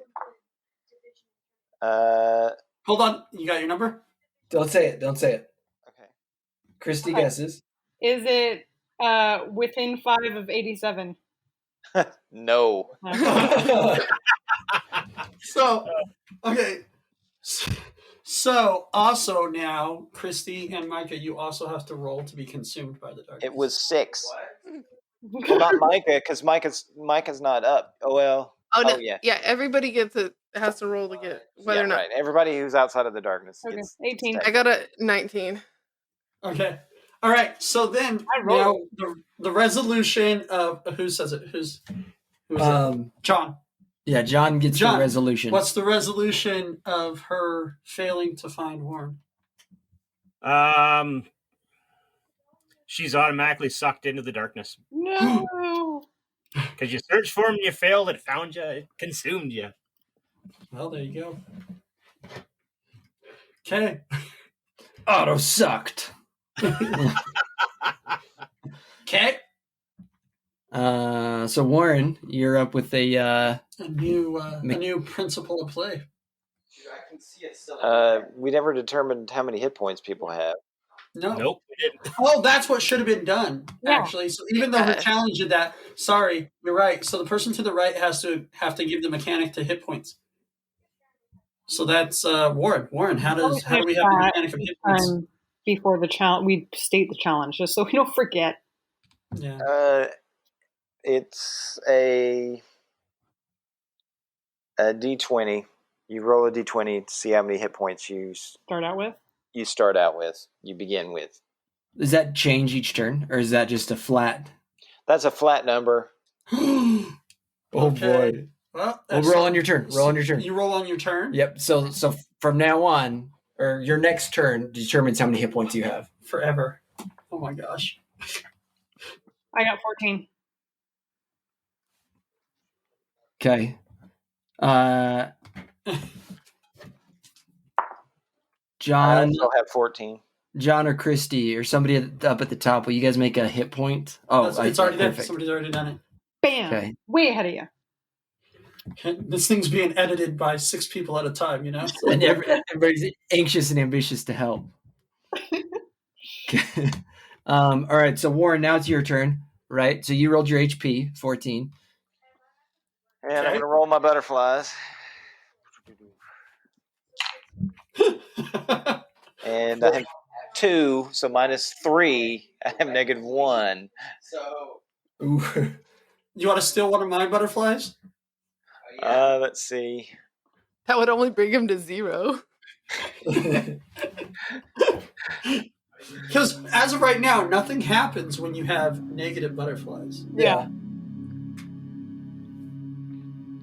Hold on. You got your number? Don't say it. Okay. Kristi guesses. Is it within 5 of 87? No. So, okay. So, also now, Kristi and Micah, you also have to roll to be consumed by the darkness. It was 6. Well, not Micah, because Micah's not up. Oh, well. Oh, no. Yeah. Yeah, everybody has to roll to get whether or not. Right. Everybody who's outside of the darkness Okay, gets 18. I got a 19. Okay. All right. So then, I rolled. the resolution of who says it? Who's it? John. Yeah, John gets the resolution. What's the resolution of her failing to find Warren? She's automatically sucked into the darkness. No. Because you searched for him, you failed, it found you, it consumed you. Well, there you go. Okay. Auto sucked. Okay. So Warren, you're up with a new principle of play. We never determined how many hit points people have. Nope, we didn't. Oh, that's what should have been done, Yeah. actually. So even though her challenge did that, sorry, you're right. So the person to the right have to give the mechanic to hit points. So that's Warren. Warren, how do we have the mechanic of hit points? Before the challenge, we state the challenge just so we don't forget. Yeah. It's a D20. You roll a D20 to see how many hit points you start out with. You begin with. Does that change each turn, or is that just a flat? That's a flat number. Oh boy! Well, roll on your turn. Roll on your turn. You roll on your turn. Yep. So from now on, or your next turn determines how many hit points you have forever. Oh my gosh! I got 14. Okay. John. I still have 14. John or Kristi or somebody up at the top. Will you guys make a hit point? Oh, it's already done. Somebody's already done it. Bam! Okay. Way ahead of you. This thing's being edited by 6 people at a time, you know? And everybody's anxious and ambitious to help. Okay. All right, so Warren, now it's your turn, right? So you rolled your HP, 14. And I'm going to roll my butterflies. And I have 2, so minus 3, I have -1. So, you want to steal one of my butterflies? Let's see. That would only bring him to 0. Because as of right now, nothing happens when you have negative butterflies. Yeah.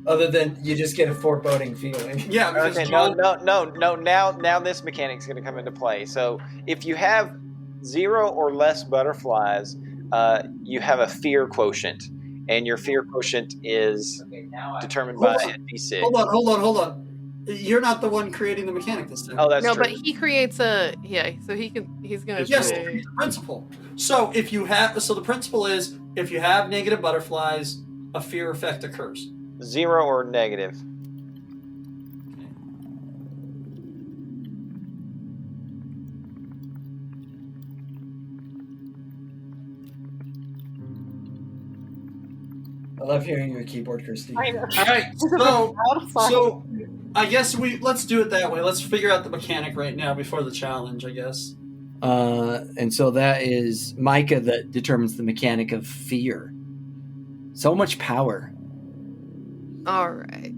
Other than you just get a foreboding feeling. Yeah. Okay. No. Now this mechanic's going to come into play. So if you have 0 or less butterflies, you have a fear quotient, and your fear quotient is determined by a D6. Hold on. You're not the one creating the mechanic this time. Oh, that's true. No, but he creates so he's going to Yes, the principle. So the principle is if you have negative butterflies, a fear effect occurs. 0 or negative. I love hearing your keyboard, Kristi. I know. All right, so I guess let's do it that way. Let's figure out the mechanic right now before the challenge, I guess. And so that is Micah that determines the mechanic of fear. So much power. All right.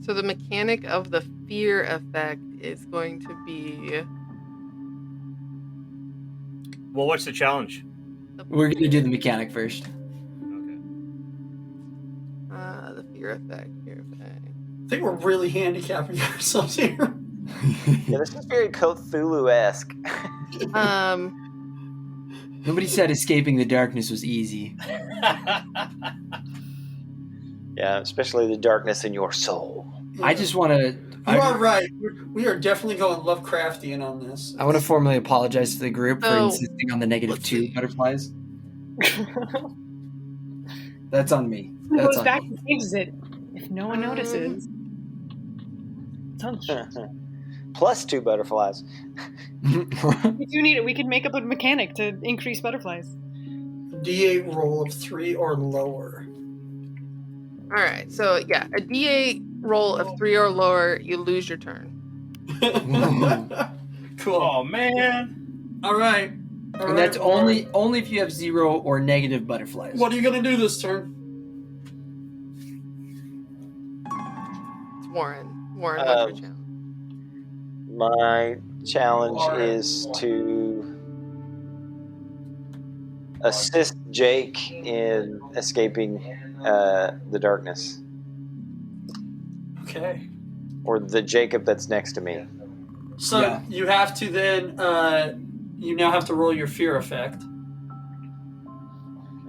So the mechanic of the fear effect is going to be. Well, what's the challenge? We're going to do the mechanic first. Okay. The fear effect. I think we're really handicapping ourselves here. Yeah, this is very Cthulhu-esque. Nobody said escaping the darkness was easy. Yeah, especially the darkness in your soul. I just want to... You are right. We are definitely going Lovecraftian on this. I want to formally apologize to the group for insisting on the -2 butterflies. That's on me. Who goes back and saves it if no one notices? Plus 2 butterflies. We do need it. We can make up a mechanic to increase butterflies. D8 roll of 3 or lower. All right. So yeah, a D8 roll of 3 or lower, you lose your turn. Cool. Oh man. All right. And that's only if you have 0 or negative butterflies. What are you gonna do this turn? It's Warren. Warren, what's your challenge? My challenge is to assist Jake in escaping the darkness. Okay. Or the Jacob that's next to me. So Yeah. you have to then, you now have to roll your fear effect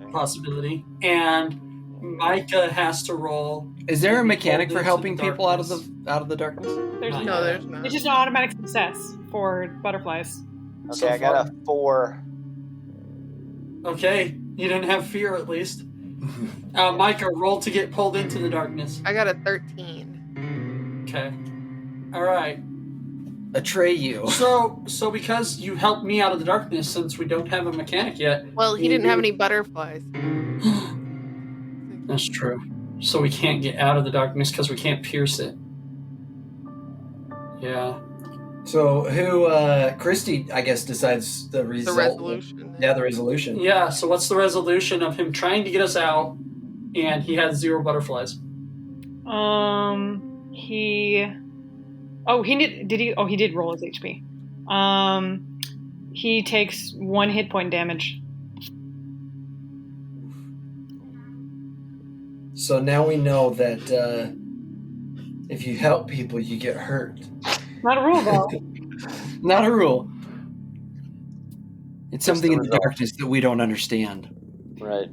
Okay. possibility, and Micah has to roll. Is there a mechanic Pulled for into helping the people out of darkness. the darkness? There's Not No, yet. there's not. It's just an automatic success for butterflies. Okay, So I got far. a 4. Okay, you didn't have fear at least. Micah, roll to get pulled into the darkness. I got a 13. Okay. All right. Atreyu. So because you helped me out of the darkness, since we don't have a mechanic yet. Well, he didn't have any butterflies. That's true. So we can't get out of the darkness because we can't pierce it. Yeah. So who, Kristi, I guess, decides the result. The resolution. Yeah, the resolution. Yeah, so what's the resolution of him trying to get us out and he has 0 butterflies? He did roll his HP. He takes 1 hit point damage. So now we know that if you help people, you get hurt. Not a rule, though. Not a rule. It's Just something the in the result. darkness that we don't understand. Right.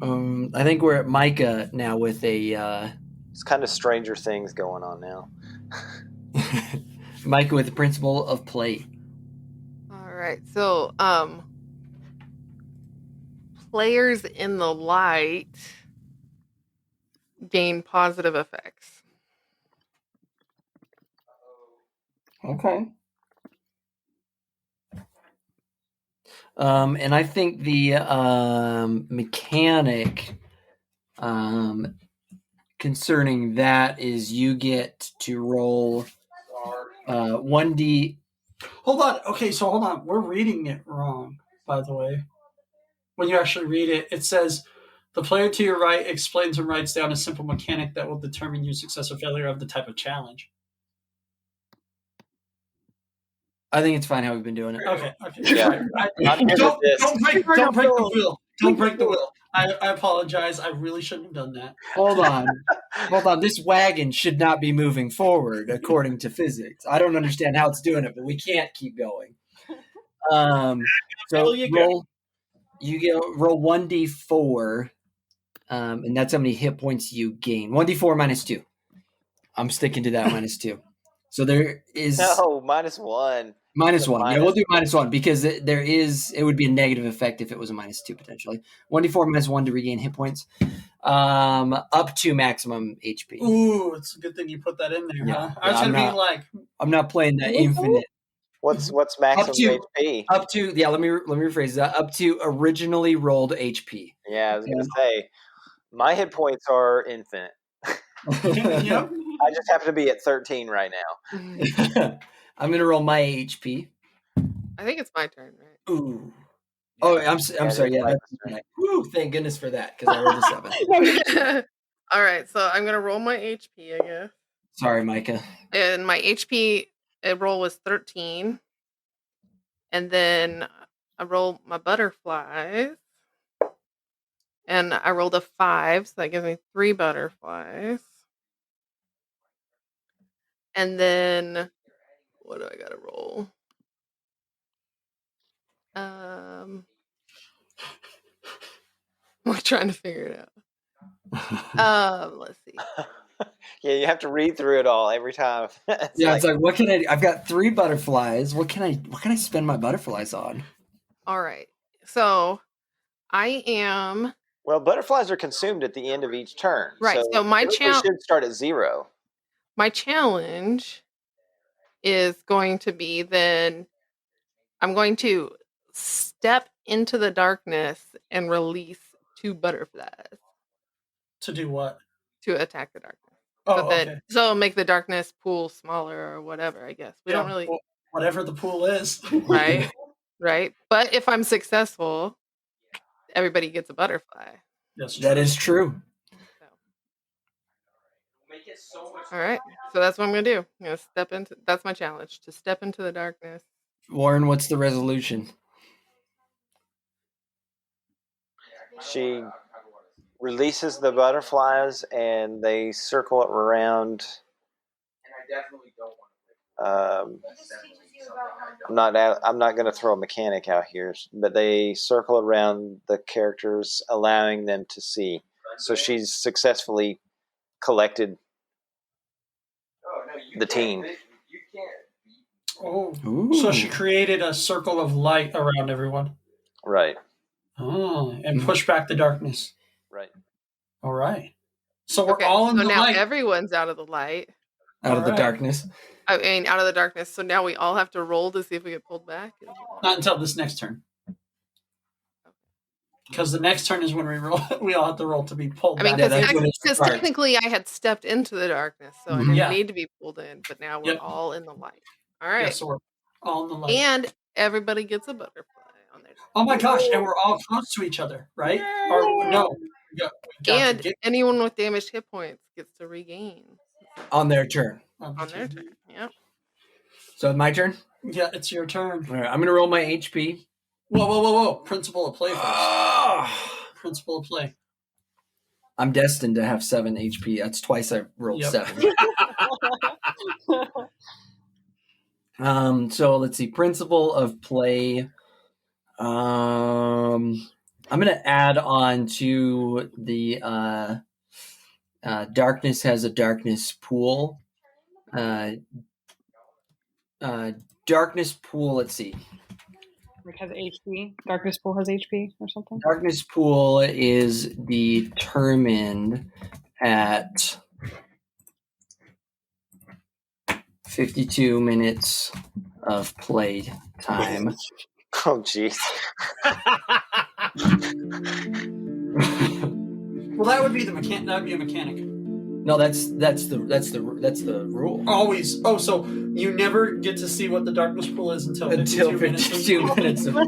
I think we're at Micah now with a It's kind of Stranger Things going on now. Micah with the principle of play. All right. So, players in the light gain positive effects. Okay. And I think the mechanic concerning that is you get to roll 1d. Hold on. Okay, so hold on. We're reading it wrong, by the way. When you actually read it, it says the player to your right explains and writes down a simple mechanic that will determine your success or failure of the type of challenge. I think it's fine how we've been doing it. Okay. Yeah. I'm good at this. Don't break the wheel. Don't break the wheel. I apologize. I really shouldn't have done that. Hold on. This wagon should not be moving forward according to physics. I don't understand how it's doing it, but we can't keep going. So roll 1d4, and that's how many hit points you gain. 1d4 minus 2. I'm sticking to that minus 2. So there is No, -1. minus It's a 1. Yeah, minus. we'll do minus 1 because it would be a negative effect if it was a minus 2 potentially. 1d4 minus 1 to regain hit points, up to maximum HP. Ooh, it's a good thing you put that in there, Yeah. huh? I was Yeah, going to be like, I'm not playing that infinite. What's maximum HP? Up to let me rephrase that. Up to originally rolled HP. Yeah, I was gonna say my hit points are infinite. yep. I just happen to be at 13 right now. I'm gonna roll my HP. I think it's my turn, right? Ooh. Oh, I'm sorry. Yeah, Mike's that's turn. right. Woo, thank goodness for that because I rolled a 7. All right. So I'm gonna roll my HP, I guess. Sorry, Micah. And my HP roll was 13. And then I rolled my butterflies. And I rolled a 5, so that gives me 3 butterflies. And then what do I gotta roll? We're trying to figure it out. Let's see. Yeah, you have to read through it all every time. It's like what can I? I've got 3 butterflies. What can I spend my butterflies on? All right. So I am Well, butterflies are consumed at the end of each turn. right. So my we should start at 0. My challenge is going to be then I'm going to step into the darkness and release 2 butterflies To do what? to attack the darkness. Oh, okay. So make the darkness pool smaller or whatever, I guess. We don't really whatever the pool is. right. Right. But if I'm successful, everybody gets a butterfly. Yes, That is true. All right. So that's what I'm going to do. I'm going to step into that's my challenge, to step into the darkness. Warren, what's the resolution? She releases the butterflies, and they circle around. I'm not going to throw a mechanic out here, but they circle around the characters, allowing them to see. So she's successfully collected the team. Oh, Ooh. so she created a circle of light around everyone. Right. Oh, and push back the darkness. Right. All right. So we're Okay, all in so the now light. everyone's out of the light. Out of the Alright. darkness. I mean, out of the darkness. So now we all have to roll to see if we get pulled back. Not until this next turn. Because the next turn is when we roll. We all have to roll to be pulled I mean, back. because technically I had stepped into the darkness, so I didn't Yeah. need to be pulled in. But now we're all in the light. All right. Yeah, so we're all in the light. And everybody gets a butterfly on their. Oh my gosh! And we're all close to each other, right? Or no? We got And to get anyone with damaged hit points gets to regain On their turn. on their turn. Yep. So my turn? Yeah, it's your turn. All right, I'm going to roll my HP. Whoa! Principle of play first. Principle of play. I'm destined to have 7 HP. That's twice I rolled 7. So let's see. Principle of play. I'm going to add on to the darkness has a darkness pool. Darkness pool, let's see. It has HP. Darkness pool has HP or something. Darkness pool is determined at 52 minutes of play time. Oh, jeez. Well, that would be the mechanic. That would be a mechanic. No, that's the rule. Always. Oh, so you never get to see what the darkness pool is until 52 minutes. Of I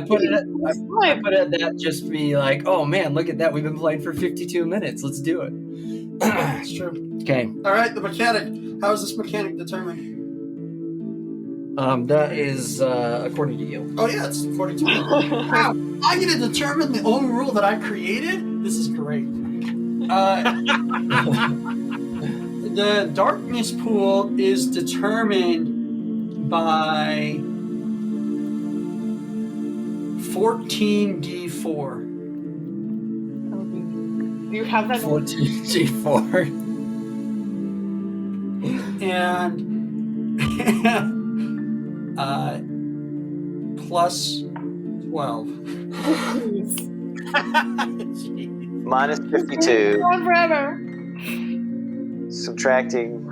put it at that just be like, oh man, look at that. We've been playing for 52 minutes. Let's do it. It's true. Okay. All right, the mechanic. How is this mechanic determined? That is according to you. Oh yeah, it's according to me. Wow, I get to determine the own rule that I created? This is great. The darkness pool is determined by 14d4. Do you have that? 14d4. And plus 12. Minus 52. On forever. Subtracting.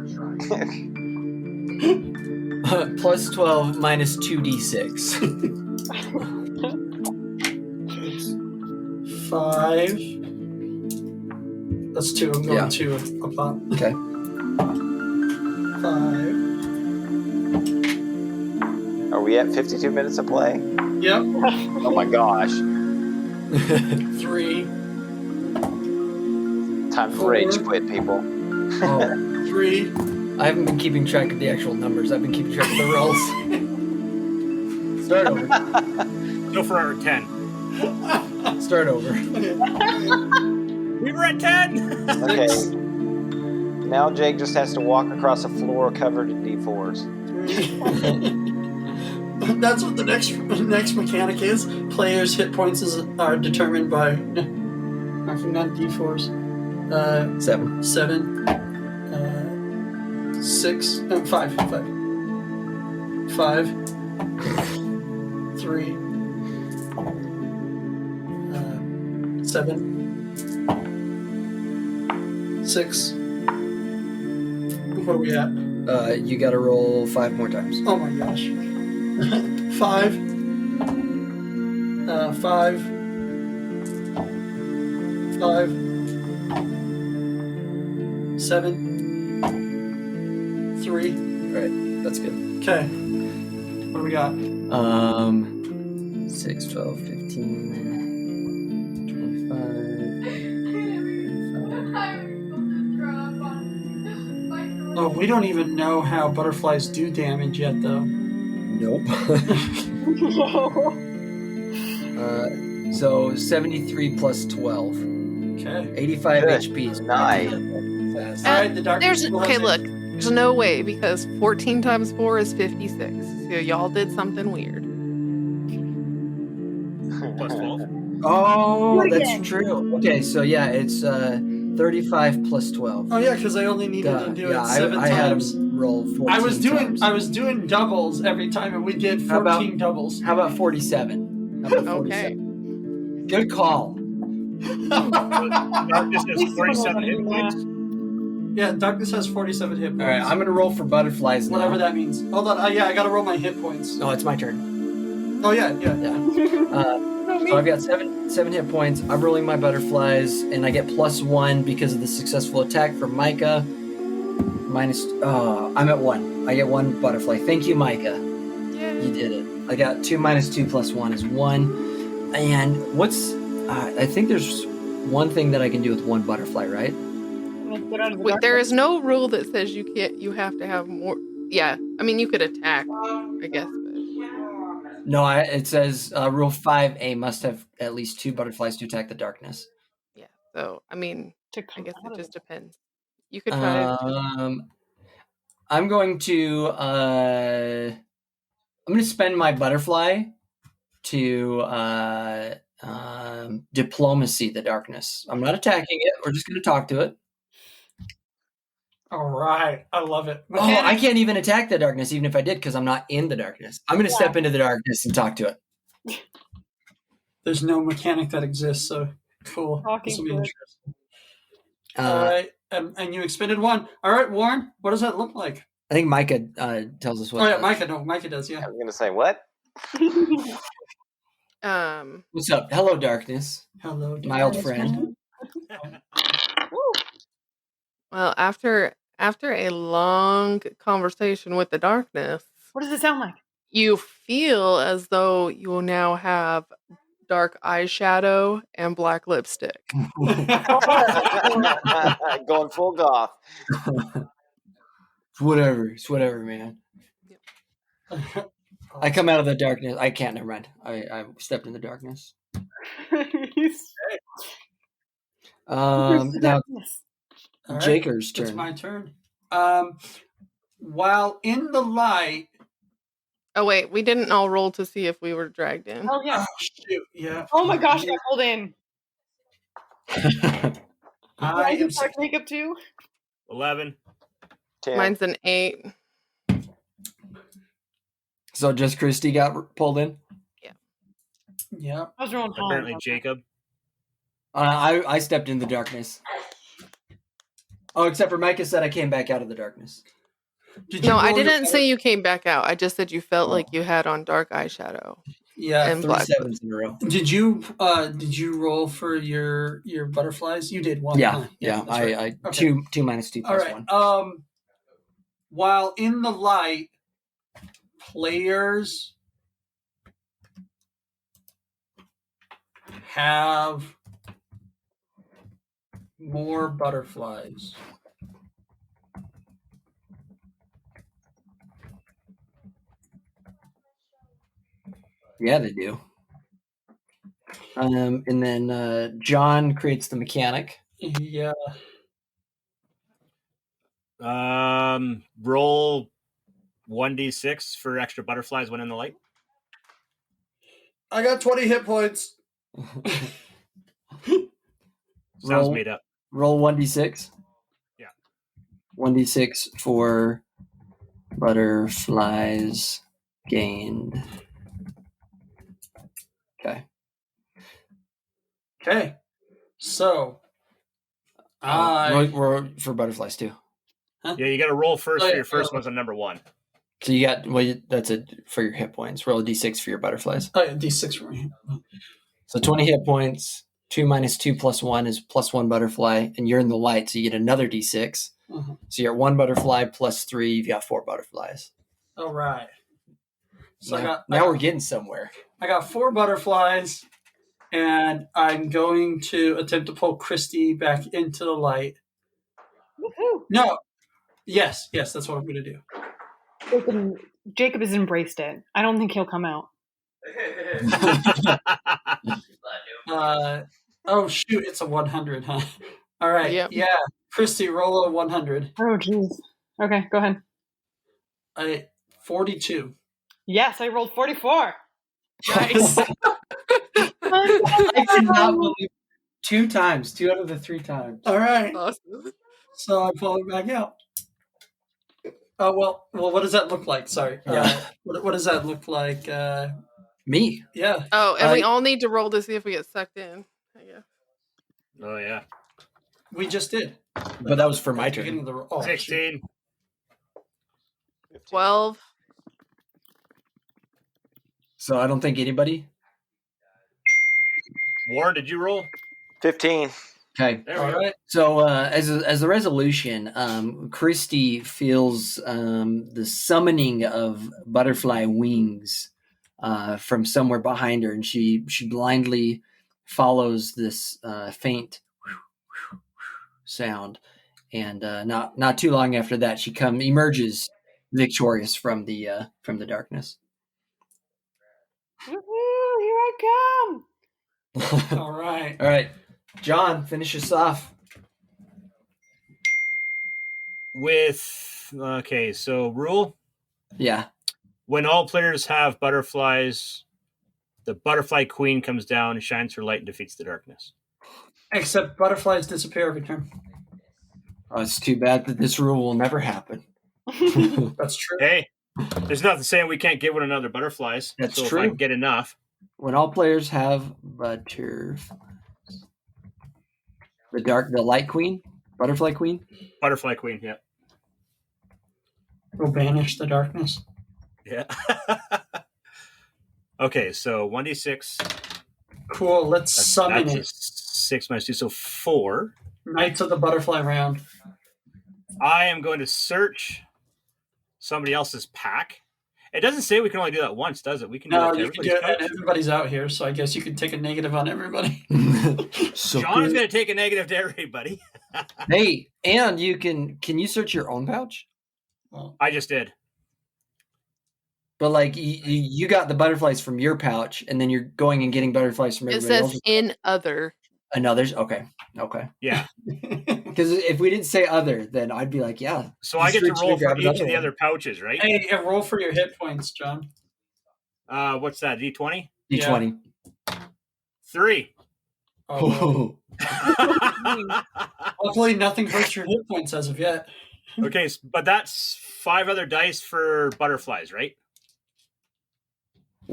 Plus 12 minus 2d6. 5. That's 2. I'm going 2 upon. Okay. 5. Are we at 52 minutes of play? Yep. Oh my gosh. 3. Time to rage quit, people. Oh, 3. I haven't been keeping track of the actual numbers. I've been keeping track of the rolls. Start over. Go for our 10. Start over. We were at 10. Okay. Now Jake just has to walk across a floor covered in D4s. That's what the next mechanic is. Players' hit points are determined by not D4s. 7. 6. 5. 5. 3. 7. 6. What are we at? You got to roll 5 more times. Oh my gosh. 5. 5. 5. 7. 3. All right, that's good. Okay. What do we got? 6, 12, 15, 25. Oh, we don't even know how butterflies do damage yet, though. Nope. So 73 plus 12. Okay. 85 Good. HP is Nice. All right, the darkness still has Okay, it. look. There's no way because 14 times 4 is 56. So y'all did something weird. Plus 12. Oh, Do it that's again. true. Okay, so yeah, it's 35 plus 12. Oh yeah, because I only needed Duh. to do Yeah, it 7 I had times. him roll 14 I was times. doing doubles every time, and we did 14 How about- doubles. How about 47? How about 47? Okay. Good call. Darkness has Please someone 47 hit will points. Yeah, darkness has 47 hit points. All right, I'm going to roll for butterflies now. Whatever that means. Hold on. Yeah, I gotta roll my hit points. Oh, it's my turn. Oh yeah. So I've got seven hit points. I'm rolling my butterflies, and I get +1 because of the successful attack from Micah. I'm at 1. I get 1 butterfly. Thank you, Micah. Yay. You did it. I got 2 minus 2 plus 1 is 1. And what's... I think there's one thing that I can do with 1 butterfly, right? Let's get out of the Wait, there darkness. is no rule that says you can't. You have to have more. Yeah, I mean you could attack, I guess. But No, it says Rule 5A must have at least 2 butterflies to attack the darkness. yeah, so I mean, To I come guess out it of just the depends. You could try. I'm going to spend my butterfly to diplomacy the darkness. I'm not attacking it. We're just going to talk to it. All right. I love it. Oh, I can't even attack the darkness, even if I did, because I'm not in the darkness. I'm going to step into the darkness and talk to it. There's no mechanic that exists, so cool. Talking This will be to it. interesting. All right. And you expended 1. All right, Warren, what does that look like? I think Micah tells us what. Oh yeah, Micah. No, Micah does. Yeah. I was gonna say what? What's up? Hello, darkness. Hello, My old darkness. friend. Well, after a long conversation with the darkness, What does it sound like? you feel as though you will now have dark eyeshadow and black lipstick. Going full goth. It's whatever, man. I come out of the darkness. I can't. Never mind. I stepped in the darkness. Now All right, Jaker's it's turn. my turn. While in the light. Oh wait, we didn't all roll to see if we were dragged in. Oh yeah. Oh shoot! Yeah. Oh my gosh, I pulled in. I am dark makeup too. 11. 10. Mine's an 8. So just Kristi got pulled in. Yeah. I was rolling high. Apparently, Jacob. I stepped in the darkness. Oh, except for Micah said I came back out of the darkness. No, I didn't say you came back out. I just said you felt like you had on dark eyeshadow. Yeah. And 3 black. 7s in a row. Did you roll for your butterflies? You did 1. Yeah, huh? yeah. That's right. I Okay. 2 minus 2 All plus right. 1. While in the light, players have more butterflies. Yeah, they do. And then John creates the mechanic. Yeah. Roll 1d6 for extra butterflies when in the light. I got 20 hit points. Sounds made up. Roll 1d6. Yeah. 1d6 for butterflies gained. Okay. Okay. So We're for butterflies too. Yeah, you got to roll first Oh, for yeah. your first one's on number 1. So you got that's it for your hit points. Roll a d6 for your butterflies. Oh yeah, D6 for me. So 20 hit points. 2 minus 2 plus 1 is plus 1 butterfly, and you're in the light, so you get another d6. Uh-huh. So you're at 1 butterfly plus 3. You've got 4 butterflies. All right. So now we're getting somewhere. I got 4 butterflies, and I'm going to attempt to pull Kristi back into the light. Woohoo! No. Yes, that's what I'm going to do. Jacob has embraced it. I don't think he'll come out. Oh shoot, it's a 100, huh? All right. Yep. Yeah. Kristi, roll a 100. Oh, jeez. Okay, go ahead. 42. Yes, I rolled 44. Nice. I could not believe 2 times, 2 out of the 3 times. All right. Awesome. So I pull it back out. Oh well. What does that look like? Sorry. Yeah. What does that look like? Me. Yeah. Oh, and we all need to roll to see if we get sucked in. I guess. Oh yeah. We just did. But that was for my At the beginning turn. of the shoot. 16. 12. So I don't think anybody. Warren, did you roll? 15. Okay. There we All go. right. So as a resolution, Kristi feels the summoning of butterfly wings from somewhere behind her, and she blindly follows this faint sound, and not too long after that, she emerges victorious from the darkness. Woohoo! Here I come. All right. All right, John, finish us off. So rule: Yeah. when all players have butterflies, the butterfly queen comes down, shines her light, and defeats the darkness. Except butterflies disappear every turn. Oh, it's too bad that this rule will never happen. That's true. Hey, there's nothing saying we can't give one another butterflies. That's so true. If I can get enough. When all players have butterflies. The light queen? Butterfly queen? Butterfly queen, yeah. We'll banish the darkness. Yeah. Okay, so 1d6. Cool. Let's summon That's a it. 6 minus 2, so 4. Knights of the Butterfly round. I am going to search somebody else's pack. It doesn't say we can only do that once, does it? We can do No, that to you can do everybody's it. And pack. everybody's out here, so I guess you can take a negative on everybody. So John is going to take a negative to everybody. Hey, and you can you search your own pouch? Well, I just did. But like you got the butterflies from your pouch, and then you're going and getting butterflies from It everybody says else's. in other. Another's okay. Yeah. Because if we didn't say other, then I'd be like, yeah. So I get to Just roll grab for each of another the one. other pouches, right? hey, roll for your hit points, John. What's that? D20? D20. 3. Oh, hopefully nothing hurts your hit points as of yet. Okay, but that's 5 other dice for butterflies, right?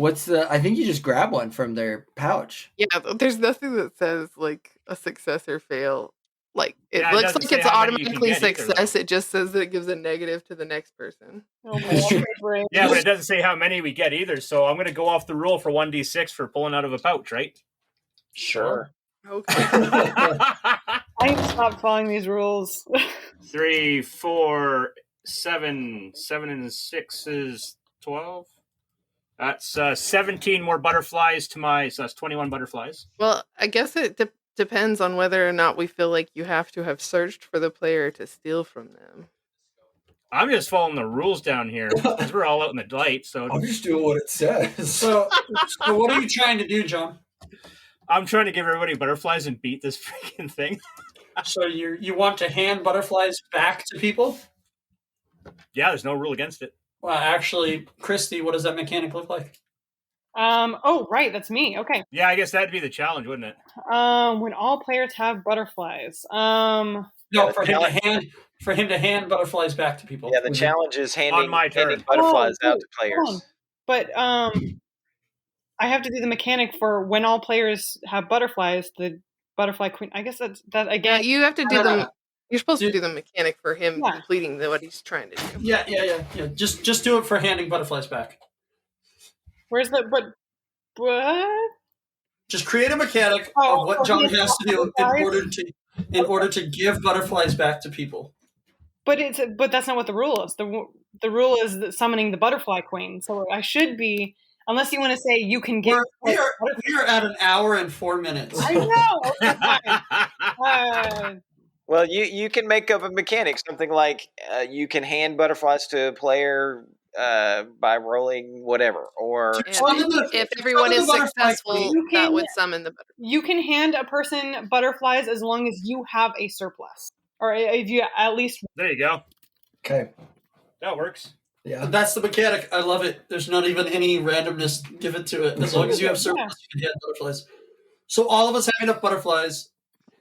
I think you just grab one from their pouch. Yeah, there's nothing that says like a success or fail. Like it Yeah, it looks doesn't like say it's how many you can automatically get either, success. It just says that it gives a negative to the next person. Oh, my brain. Yeah, but it doesn't say how many we get either. So I'm going to go off the rule for 1d6 for pulling out of a pouch, right? Sure. Okay. I need to stop following these rules. 3, 4, 7. 7 and 6 is 12. That's 17 more butterflies to so that's 21 butterflies. Well, I guess it depends on whether or not we feel like you have to have searched for the player to steal from them. I'm just following the rules down here because we're all out in the light. So I'm just doing what it says. So what are you trying to do, John? I'm trying to give everybody butterflies and beat this freaking thing. So you want to hand butterflies back to people? Yeah, there's no rule against it. Well, actually, Kristi, what does that mechanic look like? Oh, right, that's me. Okay. Yeah, I guess that'd be the challenge, wouldn't it? When all players have butterflies. No, for him to hand butterflies back to people. Yeah, the challenge is handing my turn. butterflies Oh, out to players. on. But I have to do the mechanic for when all players have butterflies, the butterfly queen. I guess that Yeah, again. you have to do them. You're supposed to Dude. do the mechanic for him Yeah. completing what he's trying to do. Yeah. Just do it for handing butterflies back. Where's the what? Just create a mechanic Oh, of what oh, John he has has to do butterflies? in order to give butterflies back to people. But that's not what the rule is. The rule is summoning the butterfly queen. So I should be, unless you want to say you can give. We are at an hour and 4 minutes. I know. Okay, fine. Well, you can make up a mechanic, something like you can hand butterflies to a player by rolling whatever, or And Summon the- if everyone summon is the butterfly successful, queen. that would summon the butterfly. You can hand a person butterflies as long as you have a surplus, or if you at least. There you go. Okay. That works. Yeah. That's the mechanic. I love it. There's not even any randomness given to it. As long as you have surplus, you can hand butterflies. So all of us have enough butterflies.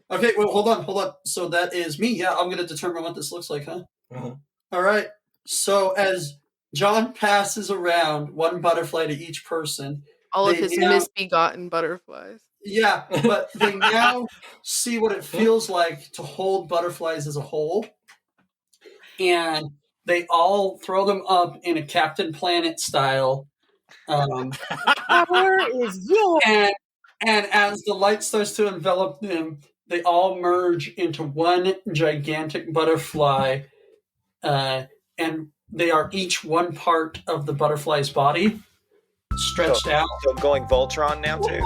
Okay, well, hold on. So that is me. Yeah, I'm going to determine what this looks like, huh? Uh-huh. All right. So as John passes around one butterfly to each person, All of they his now- misbegotten butterflies. Yeah, but they now see what it feels like to hold butterflies as a whole. And they all throw them up in a Captain Planet style. Power is yours. And as the light starts to envelop them, they all merge into one gigantic butterfly. And they are each one part of the butterfly's body, stretched out. So going Voltron now too.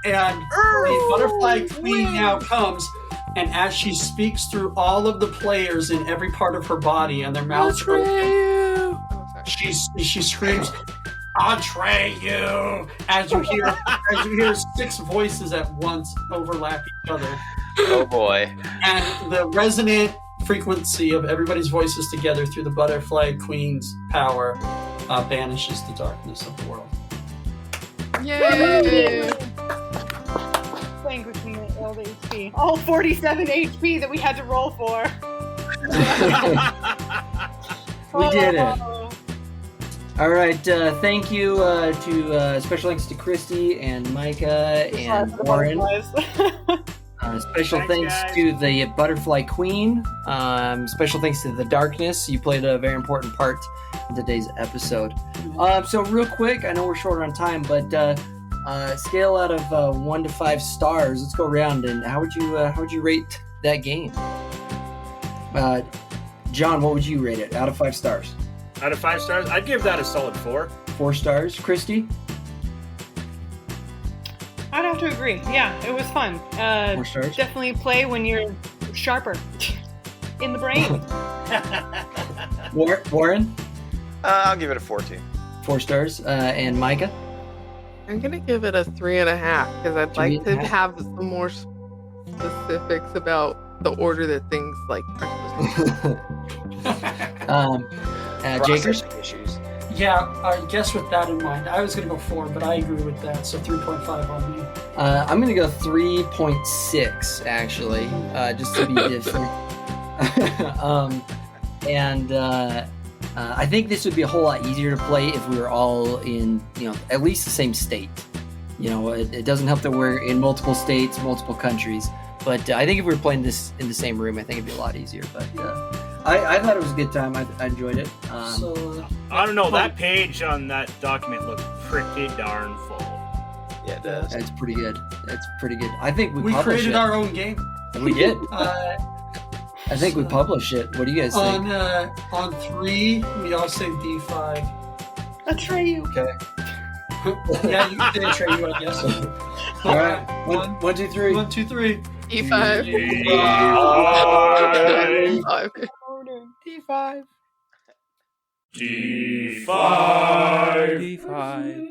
And the butterfly queen now comes, and as she speaks through all of the players in every part of her body, and their mouths open, Oh, sorry. she screams, "Atreyu!" As you hear 6 voices at once overlap each other, Oh boy. and the resonant frequency of everybody's voices together through the butterfly queen's power banishes the darkness of the world. Yay! Language me all the HP. All 47 HP that we had to roll for. We did it. Oh. All right. Thank you to special thanks to Kristi and Micah and Sorry for the Warren. butterflies. Special Thanks, thanks guys. to the Butterfly Queen. Special thanks to the Darkness. You played a very important part in today's episode. So real quick, I know we're short on time, but scale out of 1 to 5 stars. Let's go around, and how would you rate that game? John, what would you rate it out of 5 stars? Out of 5 stars, I'd give that a solid 4. 4 stars. Kristi? I'd have to agree. Yeah, it was fun. 4 stars. Definitely play when you're sharper in the brain. Warren? I'll give it a 4 too. 4 stars. And Micah? I'm gonna give it a 3.5 because I'd like to 3.5. have some more specifics about the order that things like are supposed to Jakers? Processing issues. Yeah, I guess with that in mind, I was going to go 4, but I agree with that. So 3.5 on me. I'm gonna go 3.6 actually, just to be different. I think this would be a whole lot easier to play if we were all in, at least the same state. It doesn't help that we're in multiple states, multiple countries. But I think if we were playing this in the same room, I think it'd be a lot easier. But I thought it was a good time. I enjoyed it. I don't know, that page on that document looked pretty darn full. Yeah, it does. It's pretty good. It's pretty good. I think we We published created it. our own game. We did. Uh, I think we published it. What do you guys think? on 3, we all say D5. Atreyu. Okay. Yeah, you can say Atreyu, I guess. All right. 1, 2, 3. 1, 2, 3. E5. D5. E5. D5.